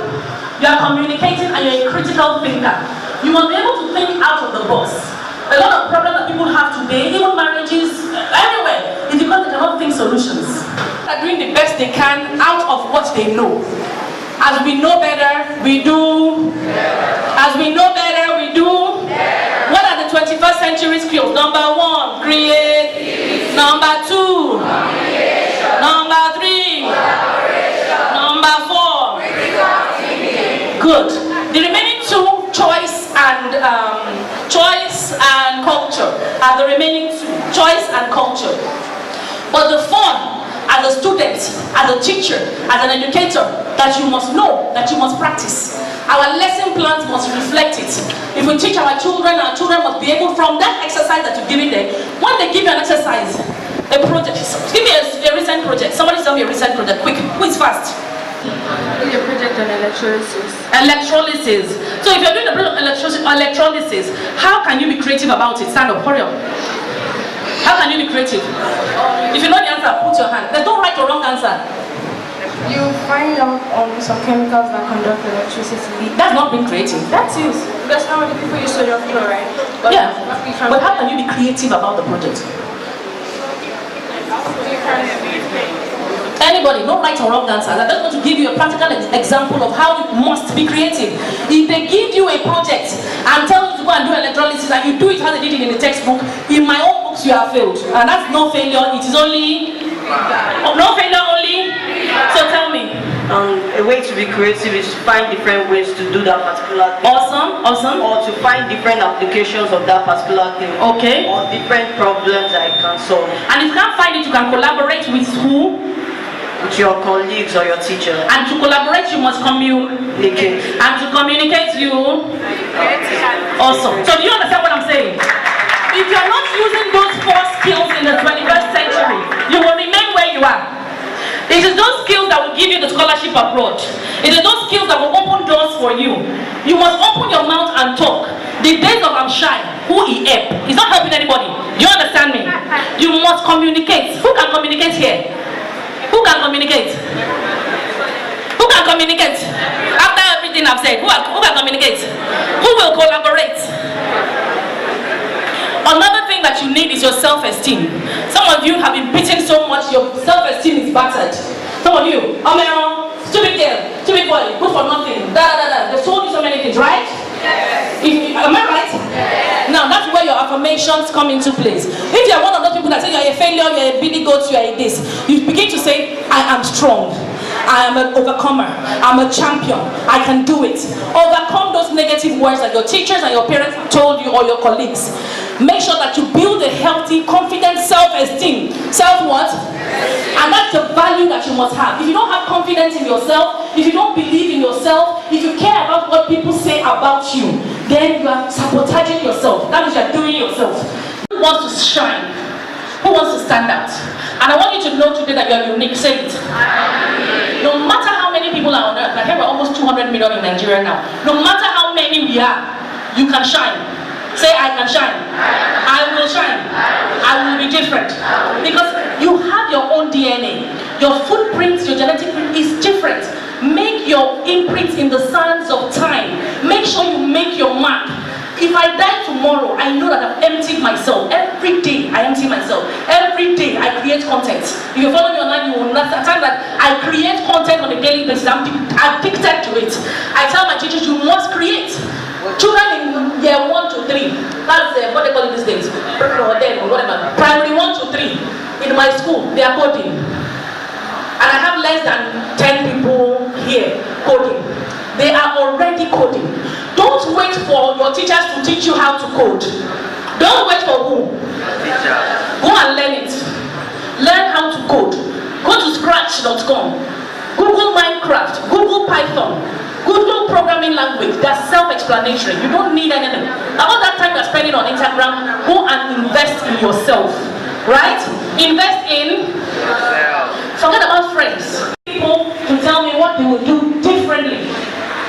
you are communicating, and you're a critical thinker. You must be able to think out of the box. A lot of problems that people have today, even marriages, everywhere, is because they cannot think solutions. They're doing the best they can out of what they know. As we know better, we do. As we know better, we do. What are the 21st century skills? Number 1, create. Number 2, number 3, number 4. Good. The remaining 2, choice and culture, are the remaining 2. Choice and culture. But the fun, as a student, as a teacher, as an educator, that you must know, that you must practice. Our lesson plans must reflect it. If we teach our children must be able, from that exercise that you're giving them, when they give you an exercise, a project, give me a recent project. Somebody tell me a recent project, quick, who is fast?
A project on electrolysis.
Electrolysis. So if you're doing a project on electrolysis, how can you be creative about it? Stand up, hurry up. How can you be creative? If you know the answer, put your hand. There's no right or wrong answer.
You find out some chemicals that conduct electricity.
That's not being creative. That's it.
That's how many people use sodium chloride. But
Yeah. But how can you be creative about the project? Anybody, no right or wrong answer. I'm just going to give you a practical example of how you must be creative. If they give you a project and tell you to go and do electrolysis and you do it how they did it in the textbook, in my own books you have failed. And that's no failure, it is only... no failure only? So tell me.
A way to be creative is to find different ways to do that particular thing.
Awesome.
Or to find different applications of that particular thing.
Okay.
Or different problems that it can solve.
And if you can't find it, you can collaborate with who?
With your colleagues or your teacher.
And to collaborate, you must communicate. And to communicate, you... Awesome. So do you understand what I'm saying? If you're not using those 4 skills in the 21st century, you will remain where you are. It is those skills that will give you the scholarship abroad. It is those skills that will open doors for you. You must open your mouth and talk. The days of I'm shy, who he help? He's not helping anybody. Do you understand me? You must communicate. Who can communicate here? Who can communicate? Who can communicate? After everything I've said, who can communicate? Who will collaborate? Another thing that you need is your self-esteem. Some of you have been beaten so much, your self-esteem is battered. Some of you, stupid girl, stupid boy, good for nothing, They told you so many things, right? Am I right? Now that's where your affirmations come into place. If you're one of those people that say you're a failure, you're a billy goat, you're a this, you begin to say, I am strong. I am an overcomer. I'm a champion. I can do it. Overcome those negative words that your teachers and your parents told you or your colleagues. Make sure that you build a healthy, confident self-esteem. Self what? And that's the value that you must have. If you don't have confidence in yourself, if you don't believe in yourself, if you care about what people say about you, then you are sabotaging yourself. That means you're doing yourself. Who wants to shine? Who wants to stand out? And I want you to know today that you are unique. Say it. No matter how many people are on earth, I hear we're almost 200 million in Nigeria now. No matter how many we are, you can shine. Say, I can shine. I will shine. I will be different. Because you have your own DNA. Your footprint, your genetic print is different. Make your imprint in the sands of time. Make sure you make your mark. If I die tomorrow, I know that I've emptied myself. Every day I empty myself. Every day I create content. If you follow me online, you will understand that I create content on a daily basis. I'm addicted to it. I tell my teachers, you must create. Children in year 1 to 3, that's what they call it these days, or then whatever. Primary 1 to 3 in my school, they are coding. And I have less than 10 people here coding. They are already coding. Don't wait for your teachers to teach you how to code. Don't wait for who? Go and learn it. Learn how to code. Go to scratch.com. Google Minecraft. Google Python. Google programming language. That's self-explanatory. You don't need anything. All that time you're spending on Instagram, go and invest in yourself. Right? Invest in yourself. Forget about friends. People to tell me what they will do differently.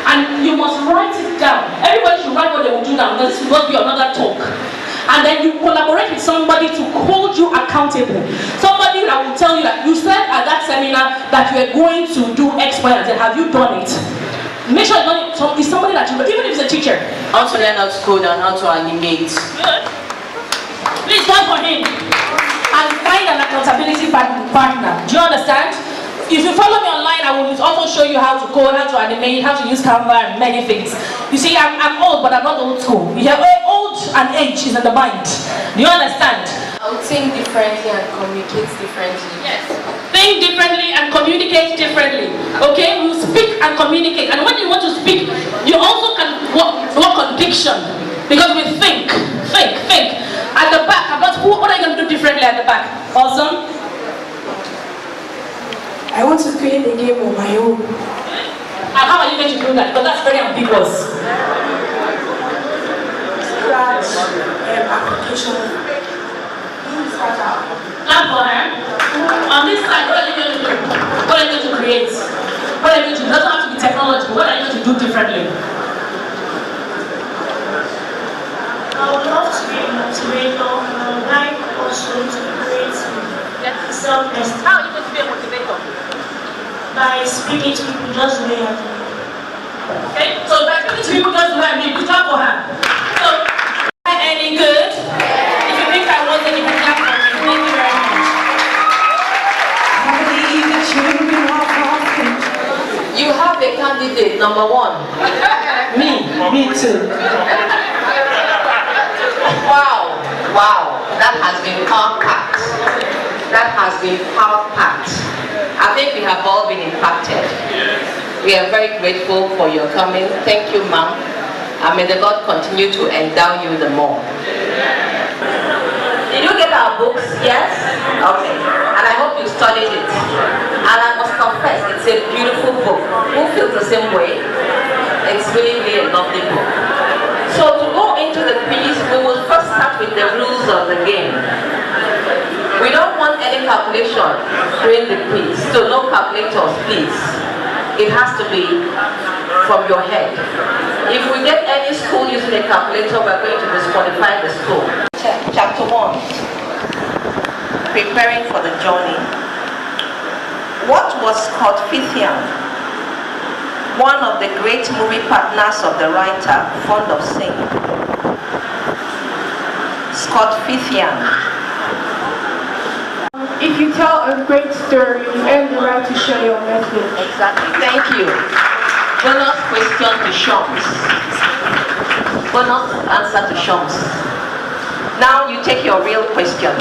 And you must write it down. Everybody should write what they will do down. This will be another talk. And then you collaborate with somebody to hold you accountable. Somebody that will tell you that you said at that seminar that you are going to do X, Y, and Z. Have you done it? Make sure it's somebody that you know, even if it's a teacher.
How to learn how to code and how to animate.
Good. Please clap for him. And find an accountability partner. Do you understand? If you follow me online, I will also show you how to code, how to animate, how to use Canva, and many things. You see, I'm old, but I'm not old school. You hear, old and age is in the mind. Do you understand?
I would think differently and communicate differently.
Yes. Think differently and communicate differently. Okay? You speak and communicate. And when you want to speak, you also can work on diction. Because we think. At the back, what are you going to do differently at the back? Awesome.
I want to create a game of my own.
And how are you going to do that? Because that's very ambiguous.
Scratch, application.
Clap for her. On this side, what are you going to do? What are you going to create? What are you going to do? It doesn't have to be technology, but what are you going to do differently?
I would love to be a motivator, and I would like also to create self-esteem.
How are you going to be a motivator?
By speaking to people just the way I do.
Okay? So by speaking to people just the way I do, clap for her. So, any good? If you think I wasn't, you can clap for me. Thank you very much.
I believe that children are often.
You have a candidate, number 1.
Me too.
Wow, that has been power-packed. I think we have all been impacted. We are very grateful for your coming. Thank you, ma'am. And may the Lord continue to endow you the more. Did you get our books? Yes? Okay. And I hope you studied it. And I must confess, it's a beautiful book. Who feels the same way? It's really a lovely book. So to go into the quiz, we will first start with the rules of the game. We don't want any calculation during the quiz, so no calculators, please. It has to be from your head. If we get any school using a calculator, we're going to disqualify the school. Chapter 1, preparing for the journey. What was Scott Fithian, one of the great movie partners of the writer, fond of singing? Scott Fithian.
If you tell a great story, you earn the right to share your message.
Exactly. Thank you. Bonus question to Shams. Bonus answer to Shams. Now you take your real question.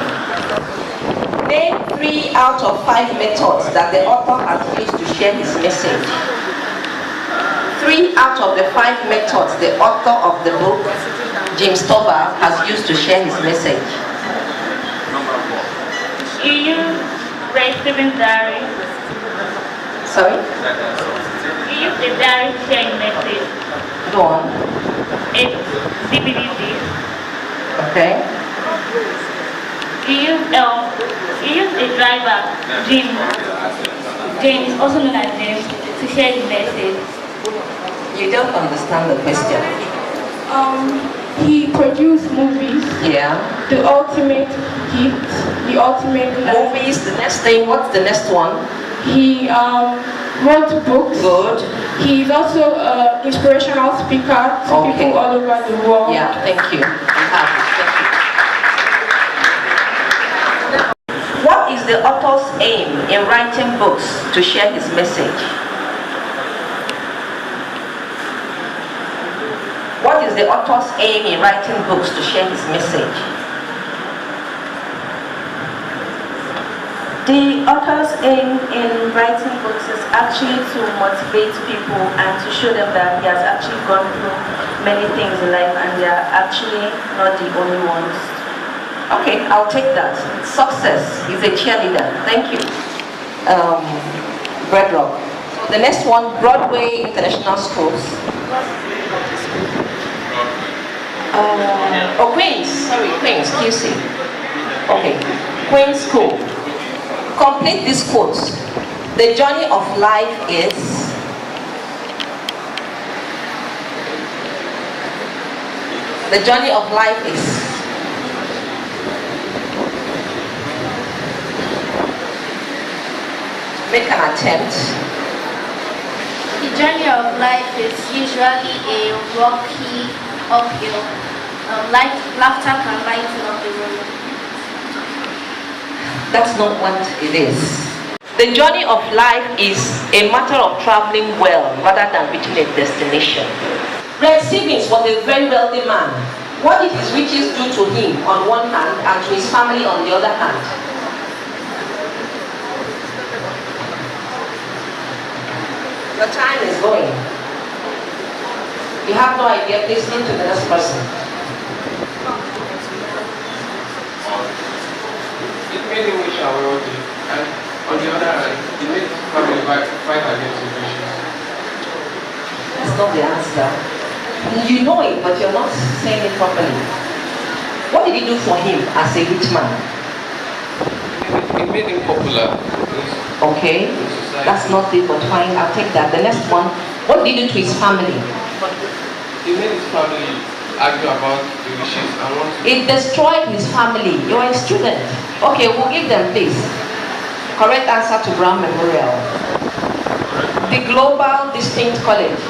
Name 3 out of 5 methods that the author has used to share his message. 3 out of the 5 methods the author of the book, Jim Stover, has used to share his message.
You use Ray Stevens' diary.
Sorry?
You use a diary to share your message.
Go on.
It's DVDs.
Okay.
You use a driver, James, also known as James, to share his message.
You don't understand the question.
He produced movies,
Yeah.
the ultimate hit, the ultimate
Movies, the next thing, what's the next one?
He wrote books.
Good.
He is also an inspirational speaker to
Okay.
people all over the world.
Yeah, thank you. Thank you. What is the author's aim in writing books to share his message? What is the author's aim in writing books to share his message?
The author's aim in writing books is actually to motivate people and to show them that he has actually gone through many things in life and they are actually not the only ones.
Okay, I'll take that. Success is a cheerleader. Thank you. Bedrock. The next one, Broadway International Schools. Queens. Sorry, Queens. QC. Okay, Queens School. Complete these quotes. The journey of life is. The journey of life is. Make an attempt.
The journey of life is usually a rocky uphill. Laughter can lighten up the road.
That's not what it is. The journey of life is a matter of traveling well rather than reaching a destination. Red Stevens was a very wealthy man. What did his riches do to him on one hand and to his family on the other hand? Your time is going. You have no idea, please listen to the next person.
It made him wish I were wealthy, and on the other hand, it made his family fight against inflation.
That's not the answer. You know it, but you're not saying it properly. What did he do for him as a rich man?
It made him popular.
Okay, that's not it, but fine, I'll take that. The next one, what did he do to his family?
He made his family argue about the wishes and want to...
It destroyed his family. You're a student. Okay, we'll give them this. Correct answer to Brown Memorial. The Global Distinct College.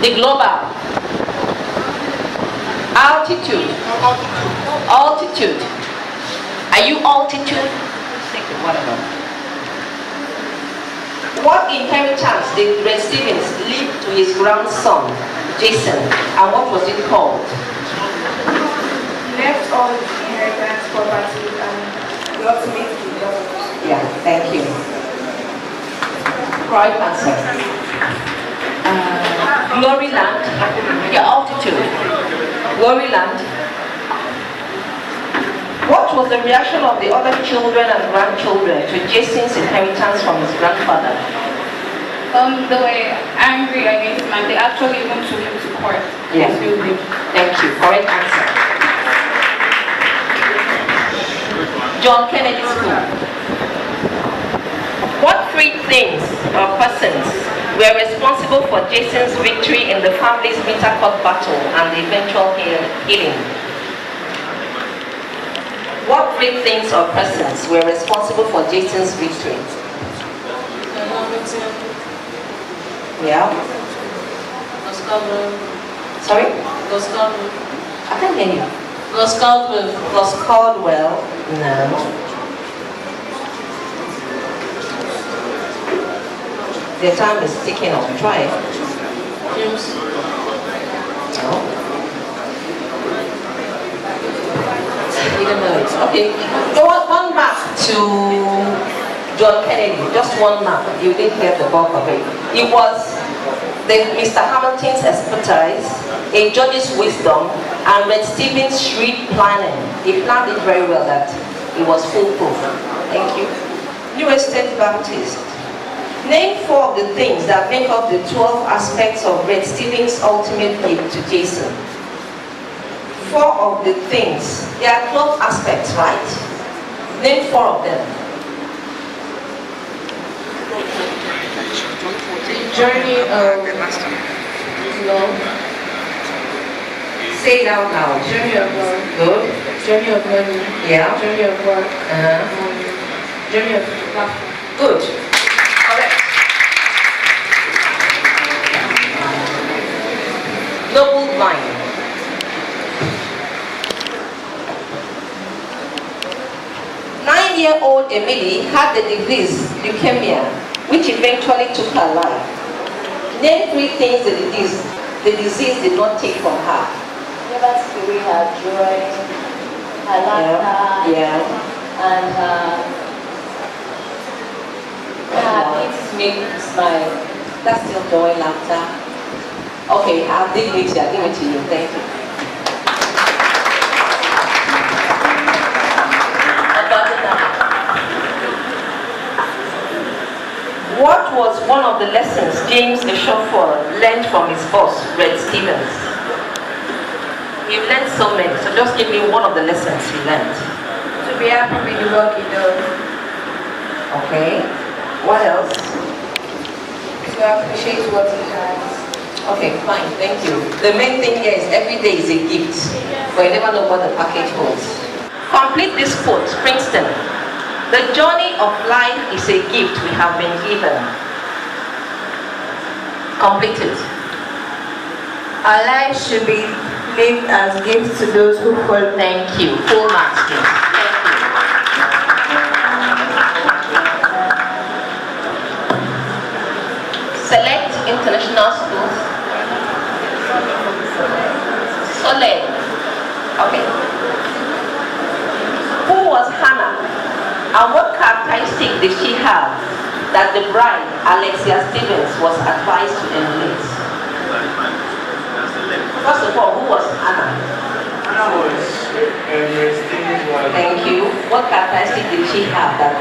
The Global. Altitude. Altitude. Are you altitude? Whatever. What inheritance did Red Stevens leave to his grandson, Jason, and what was it called?
Left all the inheritance, property, and the ultimate development.
Yeah, thank you. Right answer. Glory Land. Yeah, altitude. Glory Land. What was the reaction of the other children and grandchildren to Jason's inheritance from his grandfather?
They were angry against him and they actually even took him to court.
Yeah. Thank you. Correct answer. John Kennedy School. What three things or persons were responsible for Jason's victory in the family's bitter court battle and the eventual healing? What three things or persons were responsible for Jason's victory? Yeah. Sorry? I can't hear you. Los Caldwell. No. Their time is ticking off. Try it. No. You don't know it. Okay. One mark to John Kennedy. Just one mark. You didn't get the bulk of it. It was Mr. Hamilton's expertise, a judge's wisdom, and Red Stevens' shrewd planning. He planned it very well that it was foolproof. Thank you. New Estate Baptist. Name 4 of the things that make up the 12 aspects of Red Stevens' ultimate gift to Jason. 4 of the things. There are 12 aspects, right? Name 4 of them.
The journey of love.
Say it out loud.
Journey of love.
Good.
Journey of learning.
Yeah.
Journey of work. Journey of laughter.
Good. Correct. Noble mind. Nine-year-old Emily had the disease leukemia, which eventually took her life. Name 3 things the disease did not take from her.
Never take away her joy, her laughter, and her ability to make people smile.
That's still joy, laughter. Okay, I'll give it to you. Thank you. What was one of the lessons James the chauffeur learned from his boss, Red Stevens? He learned so many, so just give me one of the lessons he learned.
To be happy with the work he does.
Okay. What else?
To appreciate what he has.
Okay, fine, thank you. The main thing here is every day is a gift, but you never know what the package holds. Complete this quote, Princeton. The journey of life is a gift we have been given. Complete it.
Our lives should be lived as gifts to those who follow.
Thank you. Full marks, please. Thank you. Select international schools. Soleil. Okay. Who was Hannah? And what characteristic did she have that the bride, Alexia Stevens, was advised to emulate? First of all, who was Hannah?
Hannah was Stevens' wife.
Thank you. What characteristic did she have that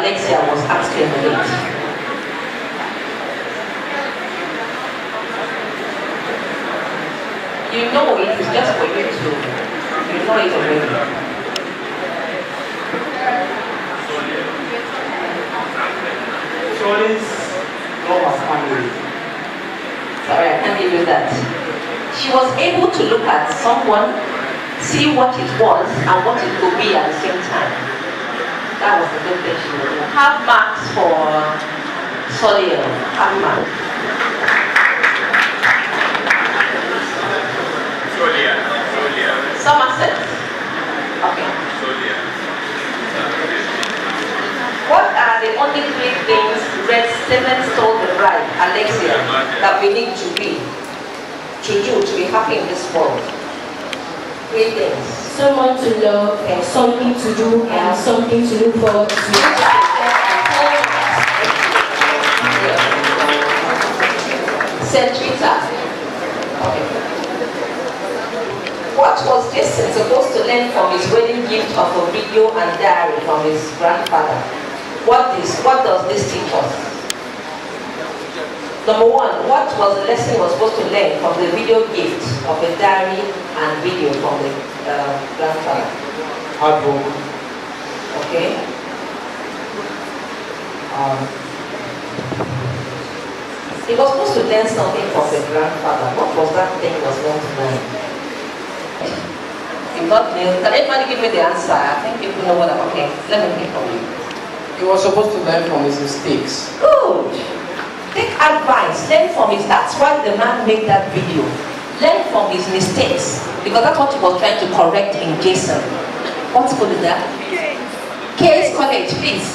Alexia was asked to emulate? You know it is just for you to, you know it already.
Always love her family.
Sorry, I can't give you that. She was able to look at someone, see what it was and what it could be at the same time. That was the good thing she was doing. Half marks for Soleil. Half marks. Somerset. Okay. What are the only 3 things Red Stevens told the bride, Alexia, that we need to do to be happy in this world? 3 things.
Someone to love, something to do, and something to look forward to.
St. Rita. Okay. What was Jason supposed to learn from his wedding gift of a video and diary from his grandfather? What does this teach us? Number 1, what was the lesson he was supposed to learn from the video gift of a diary and video from the grandfather?
Hard work.
Okay. He was supposed to learn something from the grandfather. What was that thing he was going to learn? If not, can anybody give me the answer? I think people know what I'm okay. Let me hear from you.
He was supposed to learn from his mistakes.
Good. Take advice. Learn from his. That's why the man made that video. Learn from his mistakes. Because that's what he was trying to correct in Jason. What school is that? Case College, please.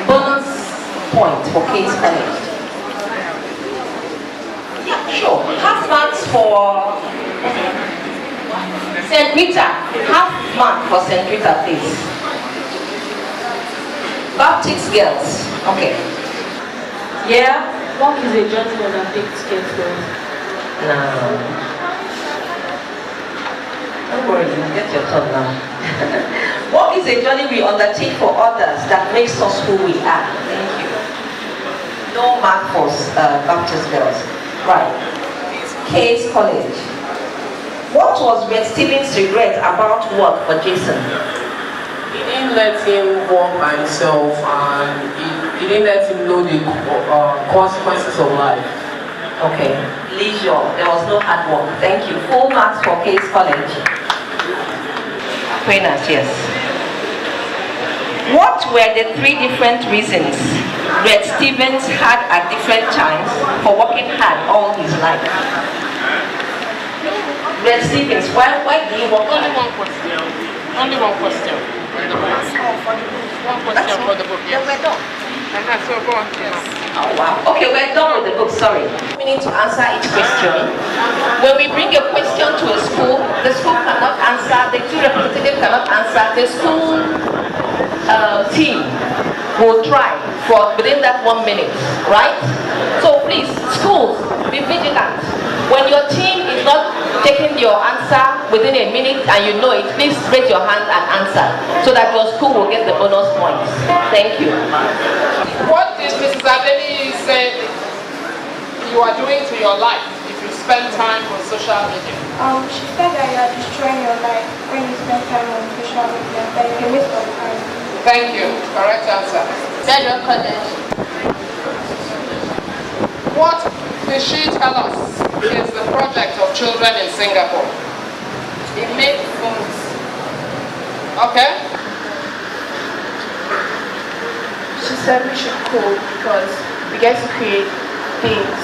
Bonus point for Case College. Yeah, sure. Half marks for St. Rita. Half mark for St. Rita, please. Baptist girls. Okay. Yeah?
Work is a journey that undertakes to get well.
No. Don't worry, you get your turn now. Work is a journey we undertake for others that makes us who we are. Thank you. No mark for Baptist girls. Right. Case College. What was Red Stevens' regret about work for Jason?
He didn't let him work by himself, and he didn't let him know the consequences of life.
Okay. Leisure. There was no hard work. Thank you. Full marks for Case College. Aquinas, yes. What were the 3 different reasons Red Stevens had at different times for working hard all his life? Red Stevens, why do you work hard?
Only one question. Only one question. One question for the book, yes.
We're done.
And that's so go on, yes.
Oh wow. Okay, we're done with the book, sorry. We need to answer each question. When we bring a question to a school, the school cannot answer, the two representatives cannot answer, the school team will try for within that 1 minute, right? So please, schools, be vigilant. When your team is not taking your answer within a minute and you know it, please raise your hand and answer so that your school will get the bonus points. Thank you.
What did Mrs. Adeni say you are doing to your life if you spend time on social media?
She said that you are destroying your life when you spend time on social media. That is a waste of time.
Thank you. Correct answer.
Saviour College.
What did she tell us is the project of children in Singapore?
They make phones.
Okay?
She said we should code because we get to create things.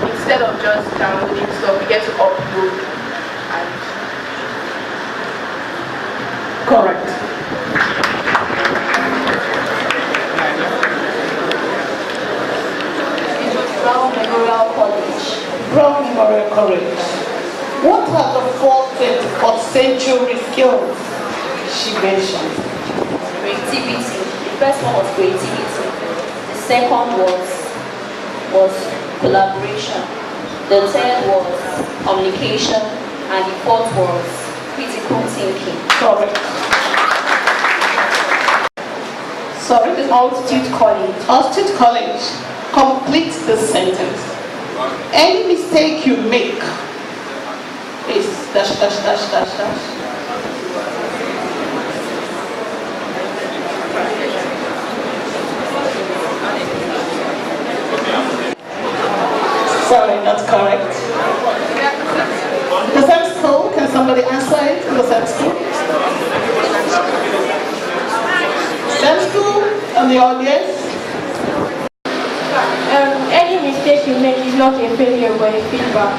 Instead of just downloading stuff, we get to upload and
Correct.
Brown Memorial College.
Brown Memorial College. What are the 4 24th century skills she mentioned?
Creativity. The first one was creativity. The second was collaboration. The third was communication. And the fourth was critical thinking.
Correct. Sorry?
Altitude College.
Altitude College. Complete the sentence. Any mistake you make is dash dash dash dash dash. Sorry, not correct. The same school, can somebody answer it? The same school? Same school and the audience?
Any mistake you make is not a failure but a feedback.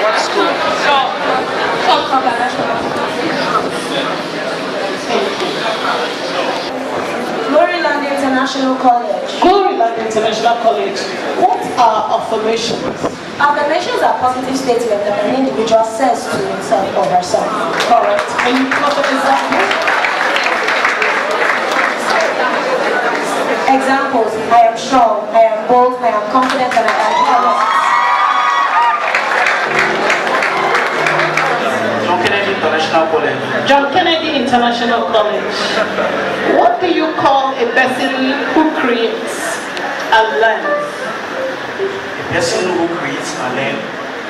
What school?
Maryland International College.
Maryland International College. What are affirmations?
Affirmations are positive statements that an individual says to himself or herself.
Correct. Can you give us an example?
Examples: I am strong, I am bold, I am confident, and I am honest.
John Kennedy International College.
John Kennedy International College. What do you call a person who creates and learns?
A person who creates and learns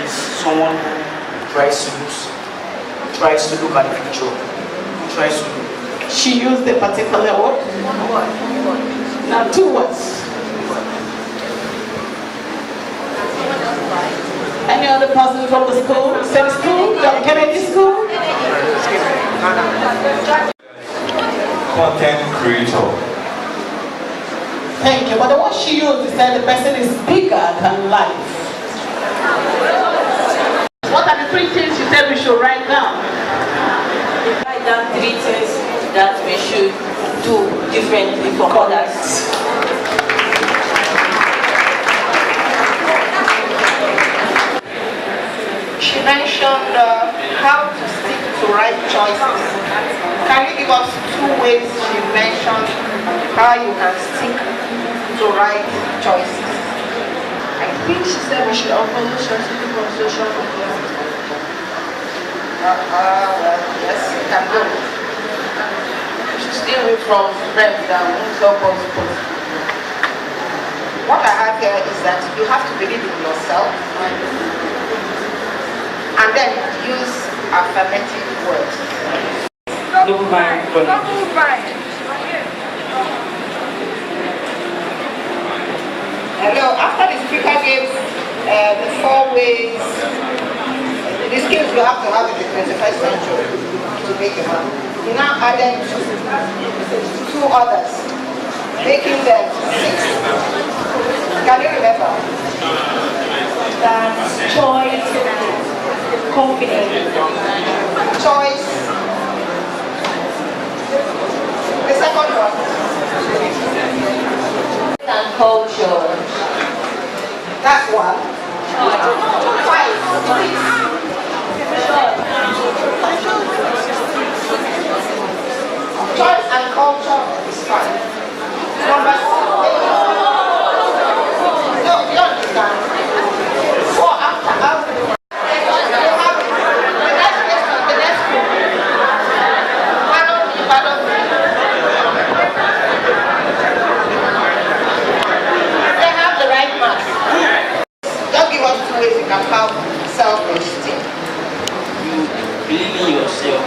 is someone who tries to look at the future, who tries to.
She used a particular word? Now 2 words. Any other person from the school? Same school? John Kennedy School?
Content creator.
Thank you. But the one she used is that the person is bigger than life. What are the 3 things you said we should write down?
Write down 3 things that we should do differently from others.
She mentioned how to stick to right choices. Can you give us 2 ways she mentioned how you can stick to right choices?
I think she said we should unfollow certain people on social media.
Well, yes, you can do it.
We should stay away from friends that won't help us.
What I have here is that you have to believe in yourself and then use affirmative words.
Double mind college.
Hello, after the speaker gave the 4 ways, the skills you have to have in the 21st century to make a man, he now added 2 others, making them 6. Can you remember?
That's choice, confidence.
Choice. The second one.
And culture.
That's 1. 5. Choice and culture is 5. Number 6. No, you understand. 4 after. You have the next question, the next group. Pardon me. They have the right math. Just give us 2 ways you can have self-esteem.
You believe in yourself.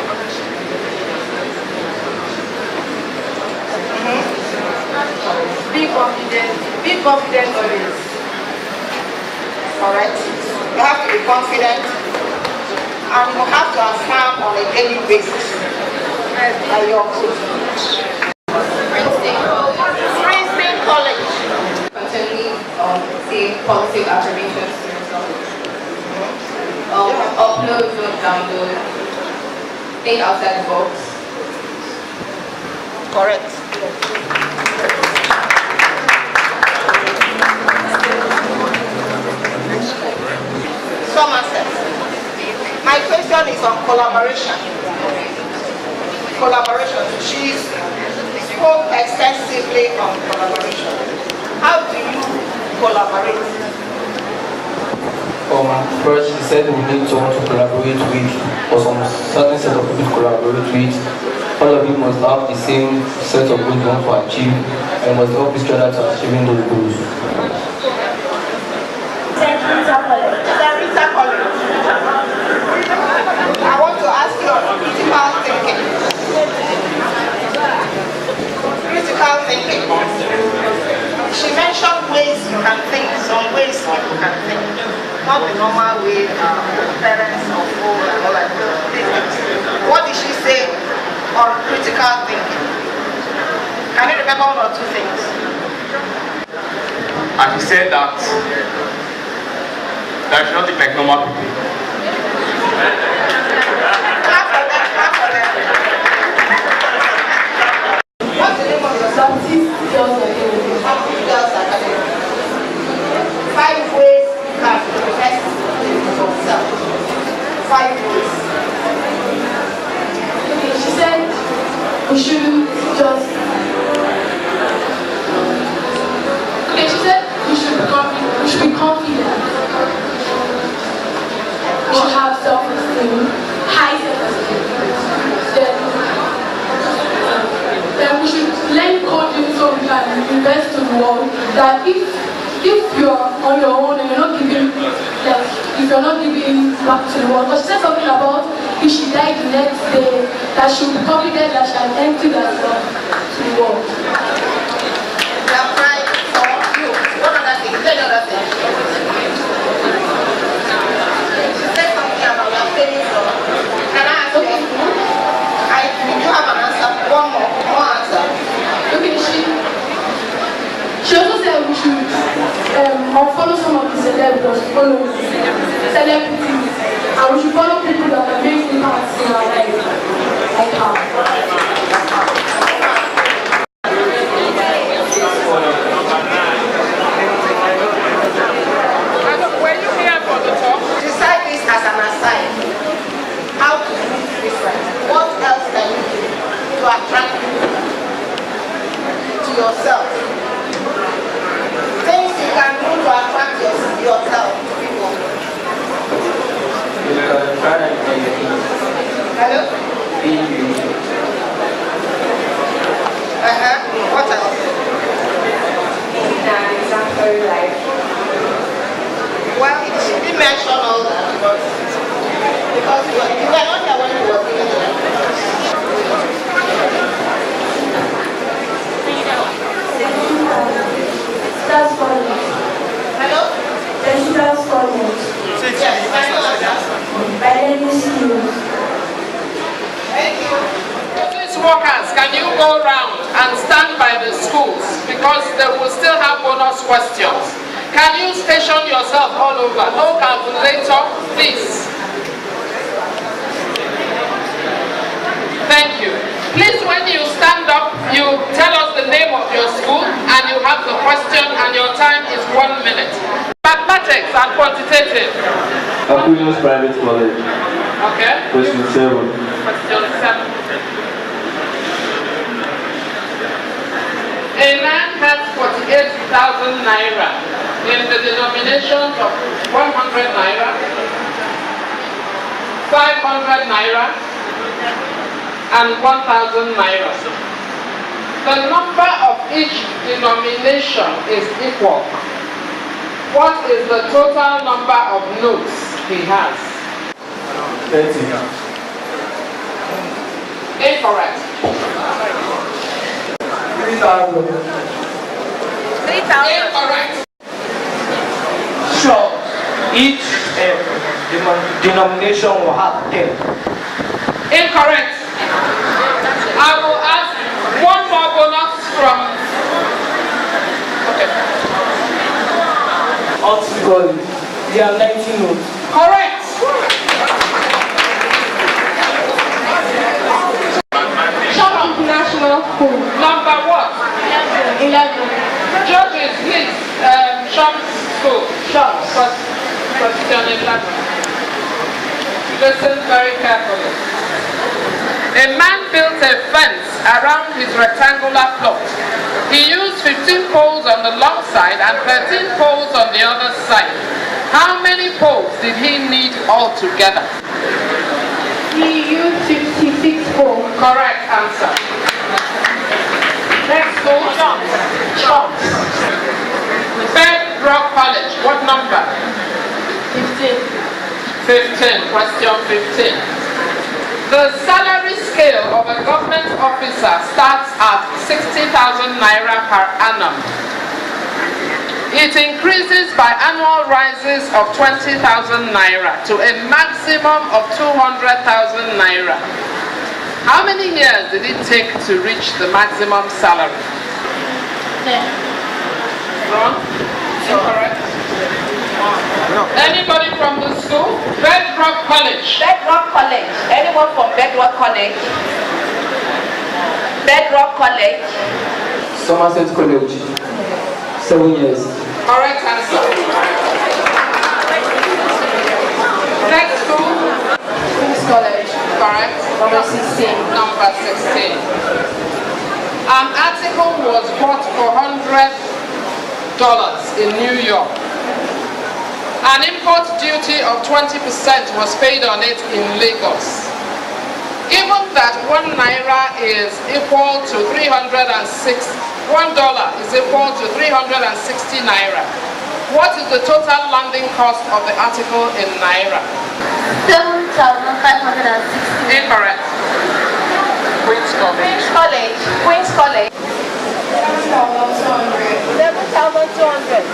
Be confident always. Alright? You have to be confident and you have to affirm on a daily basis that you're good. Princeton College.
Continually say positive affirmations to yourself. Upload, don't download. Think outside the box.
Correct. Somerset. My question is on collaboration. Collaboration. She spoke extensively on collaboration. How do you collaborate?
First, she said we need someone to collaborate with, or some certain set of people to collaborate with. All of you must have the same set of goals you want to achieve, and must help each other to achieving those goals.
I want to ask you on critical thinking. Critical thinking. She mentioned ways you can think, some ways people can think. Not the normal way parents or school and all that. What did she say on critical thinking? Can you remember 1 or 2 things?
And she said that I should not think like normal people.
Clap for them, clap for them. What's the name of your Baptist Girls Academy? Baptist Girls Academy. 5 ways you can invest in yourself. 5 ways.
Okay, she said we should just. Okay, she said we should be confident. We should have self-esteem, high self-esteem. Then we should learn coding so we can invest in the world. That if you're on your own and you're not giving, like if you're not giving back to the world, because she said something about if she died the next day, that she will be confident that she has emptied herself to the world.
That's right. So you, one other thing, say another thing. She said something about your savings. Can I ask you? Do you have an answer? One more answer.
Okay, she also said we should unfollow some of the celebrities, and we should follow people that are making impacts in our life, like her.
Were you here for the talk?
Decide this as an aside. How to do different. What else can you do to attract people to yourself? Things you can do to attract yourself to people.
You can try and be unique.
Hello?
Be unique.
What else?
An exemplary life.
Well, she didn't mention all that, but because you were not there when you were giving the
That's funny.
Hello? Digital scholars. Bilingual skills.
Thank you.
Office workers, can you go round and stand by the schools because they will still have bonus questions. Can you station yourself all over? No calculator, please. Thank you. Please, when you stand up, you tell us the name of your school and you have the question and your time is 1 minute. Mathematics and quantitative.
Aquarius Private College.
Okay.
Question 7.
Question 7. A man has 48,000 naira in the denominations of 100 naira, 500 naira, and 1,000 naira. The number of each denomination is equal. What is the total number of notes he has?
30.
Incorrect.
3,000.
3,000.
Incorrect.
Sure, each denomination will have 10.
Incorrect. I will ask one more bonus from. Okay.
Oxford College, they are 19 notes.
Correct.
Shop International School.
Number what?
11.
Judges, please. Shop school. Shop. Question 11. Listen very carefully. A man built a fence around his rectangular plot. He used 15 poles on the long side and 13 poles on the other side. How many poles did he need altogether?
He used 56 poles.
Correct answer. Next school. Chomps. Bedrock College. What number?
15.
15. Question 15. The salary scale of a government officer starts at 60,000 naira per annum. It increases by annual rises of 20,000 naira to a maximum of 200,000 naira. How many years did it take to reach the maximum salary? Wrong? Incorrect? Anybody from the school? Bedrock College.
Bedrock College. Anyone from Bedrock College? Bedrock College.
Somerset College. 7 years.
Correct answer. Next school.
King's College.
Correct.
Number 16.
Number 16. An article was bought for $100 in New York. An import duty of 20% was paid on it in Lagos. Given that $1 is equal to 306, $1 is equal to 360 naira. What is the total landing cost of the article in naira?
7,560.
Incorrect. Queen's College.
College. Queen's College. 7,200.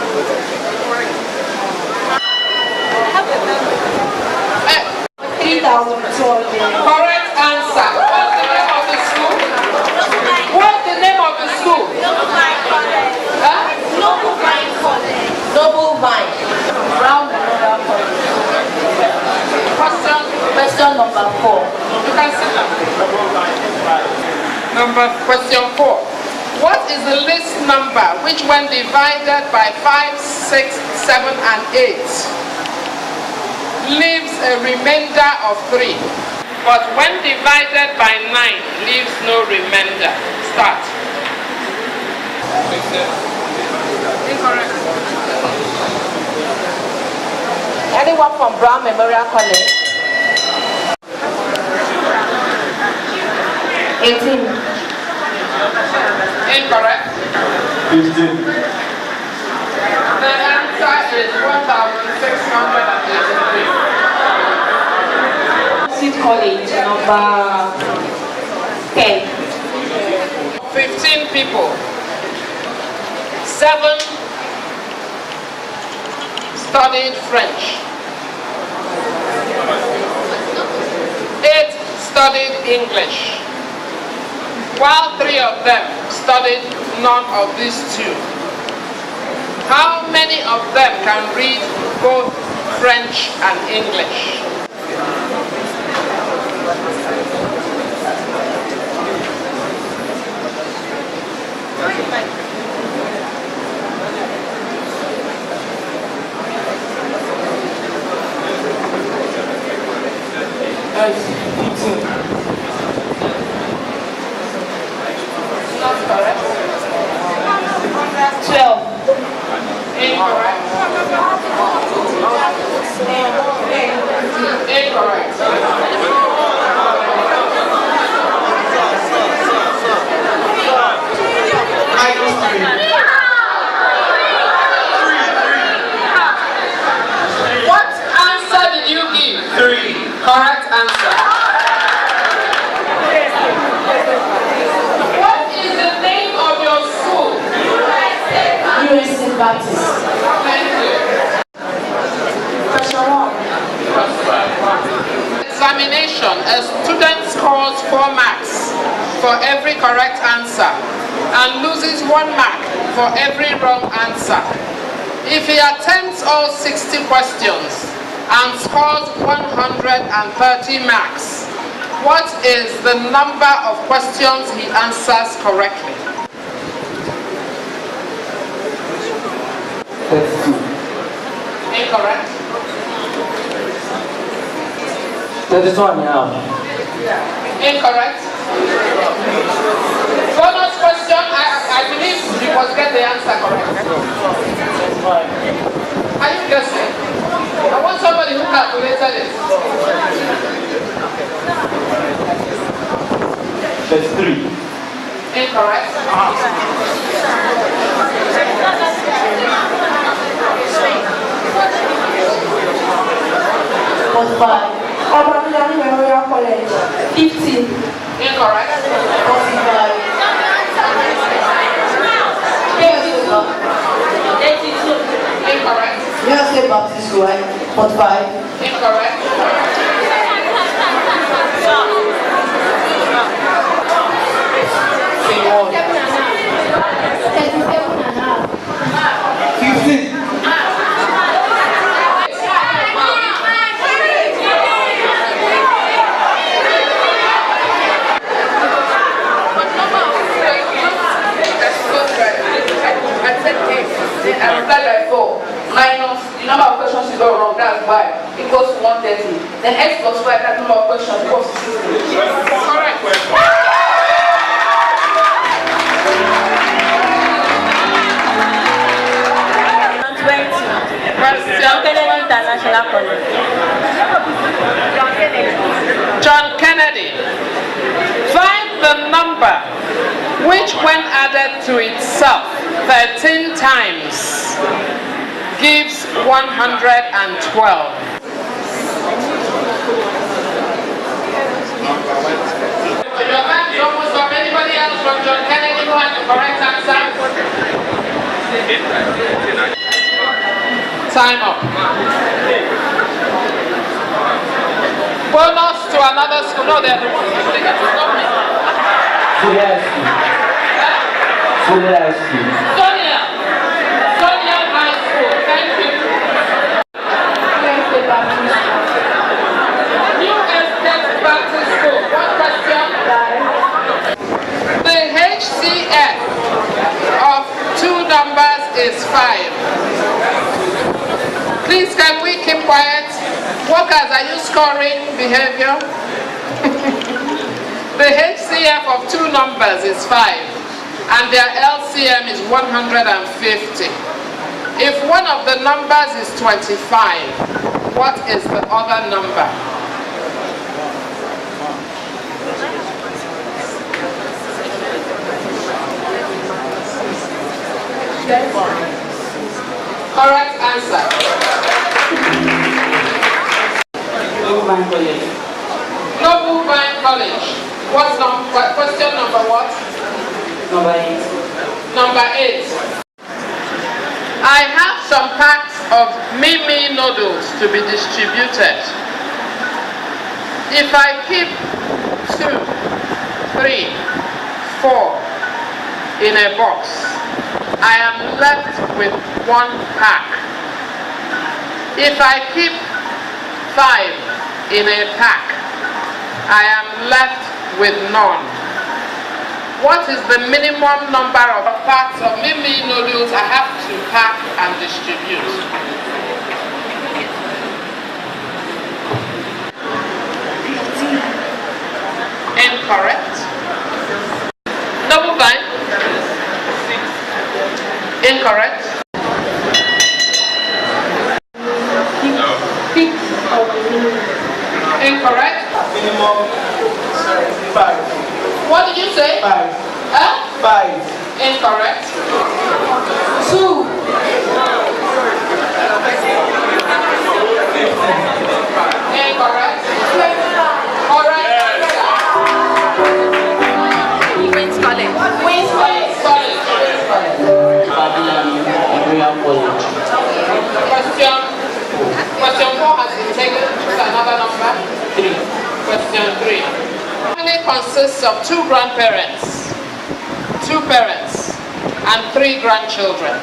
3,200.
Correct answer. What's the name of the school? What's the name of the school?
Noble Vine College.
Huh?
Noble Vine College.
Noble Vine.
Brown Memorial College.
Question number 4.
You can sit down. Question 4. What is the least number which when divided by 5, 6, 7 and 8 leaves a remainder of 3, but when divided by 9 leaves no remainder? Start. Incorrect.
Anyone from Brown Memorial College?
18.
Incorrect.
15.
The answer is 1,683.
State College. Number 10.
15 people. 7 studied French. 8 studied English, while 3 of them studied none of these 2. How many of them can read both French and English? Not correct. 12. Incorrect. Incorrect. What answer did you give? 3. Correct answer. What is the name of your school? USC Baptist. Thank you. Question 1. Examination. A student scores 4 marks for every correct answer and loses 1 mark for every wrong answer. If he attempts all 60 questions and scores 130 marks, what is the number of questions he answers correctly?
32.
Incorrect.
31 now.
Incorrect. Bonus question, I believe you must get the answer correct. Are you guessing? I want somebody who calculated it.
33.
Incorrect.
45. Obamilani Memorial College. 50.
Incorrect.
45. 82.
Incorrect.
USA Baptist School. 45.
Incorrect.
50.
I replied by 4 minus the number of questions you got wrong, that's y equals to 130. Then x plus y, that number of questions equals to 60. Correct.
International College.
John Kennedy. Find the number which, when added to itself 13 times, gives 112. Your man's almost up. Anybody else from John Kennedy who has the correct answer? Time up. Bonus to another school. No, they're the ones who think it's me. Sonia High School. Thank you. New Estate Baptist School. One question. The HCF of 2 numbers is 5. Please, can we keep quiet? Workers, are you scoring behavior? The HCF of 2 numbers is 5, and their LCM is 150. If one of the numbers is 25, what is the other number? Correct answer. Noble Vine College. What's question number what?
Number 8.
Number 8. I have some packs of Mimi noodles to be distributed. If I keep 2, 3, 4 in a box, I am left with 1 pack. If I keep 5 in a pack, I am left with none. What is the minimum number of packs of Mimi noodles I have to pack and distribute? Incorrect. Double blind? Incorrect. Incorrect.
Minimum 5.
What did you say?
5.
Huh?
5.
Incorrect.
2.
Incorrect. Alright.
Queen's College.
Queen's College. Question 4 has been taken. Choose another number.
3.
Question 3. Family consists of 2 grandparents, 2 parents, and 3 grandchildren.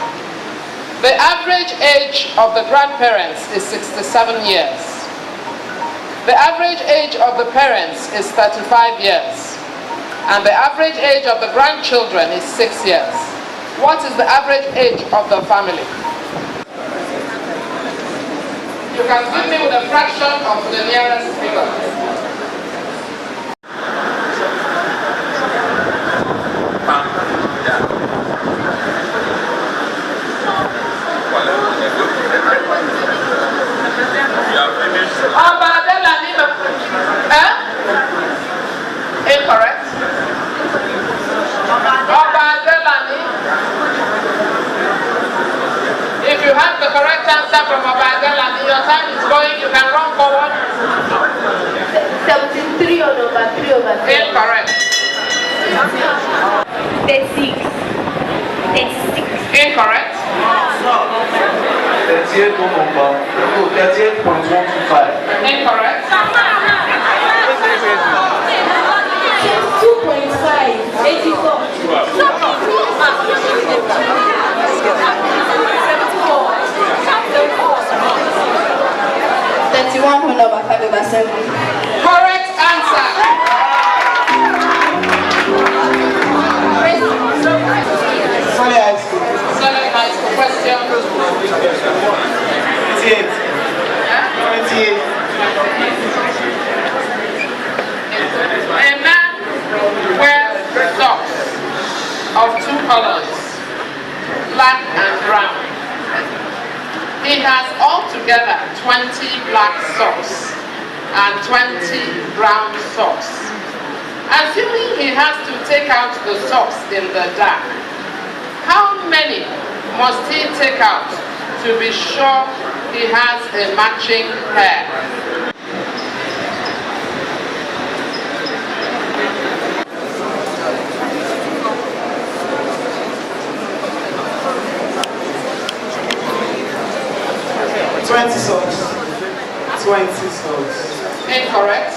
The average age of the grandparents is 67 years. The average age of the parents is 35 years. And the average age of the grandchildren is 6 years. What is the average age of the family? You can give me with a fraction of the nearest figure. Incorrect. If you have the correct answer from Obadelani, your time is going, you can run forward.
73 over 3 over 3.
Incorrect.
36.
Incorrect.
38.125.
Incorrect.
2.5. 84. 31 over 5 over 7.
Correct answer.
Sunny High School.
Sunny High School. Question.
28. 28.
A man wears socks of 2 colors, black and brown. He has altogether 20 black socks and 20 brown socks. Assuming he has to take out the socks in the dark, how many must he take out to be sure he has a matching pair?
Socks. 20 socks.
Incorrect.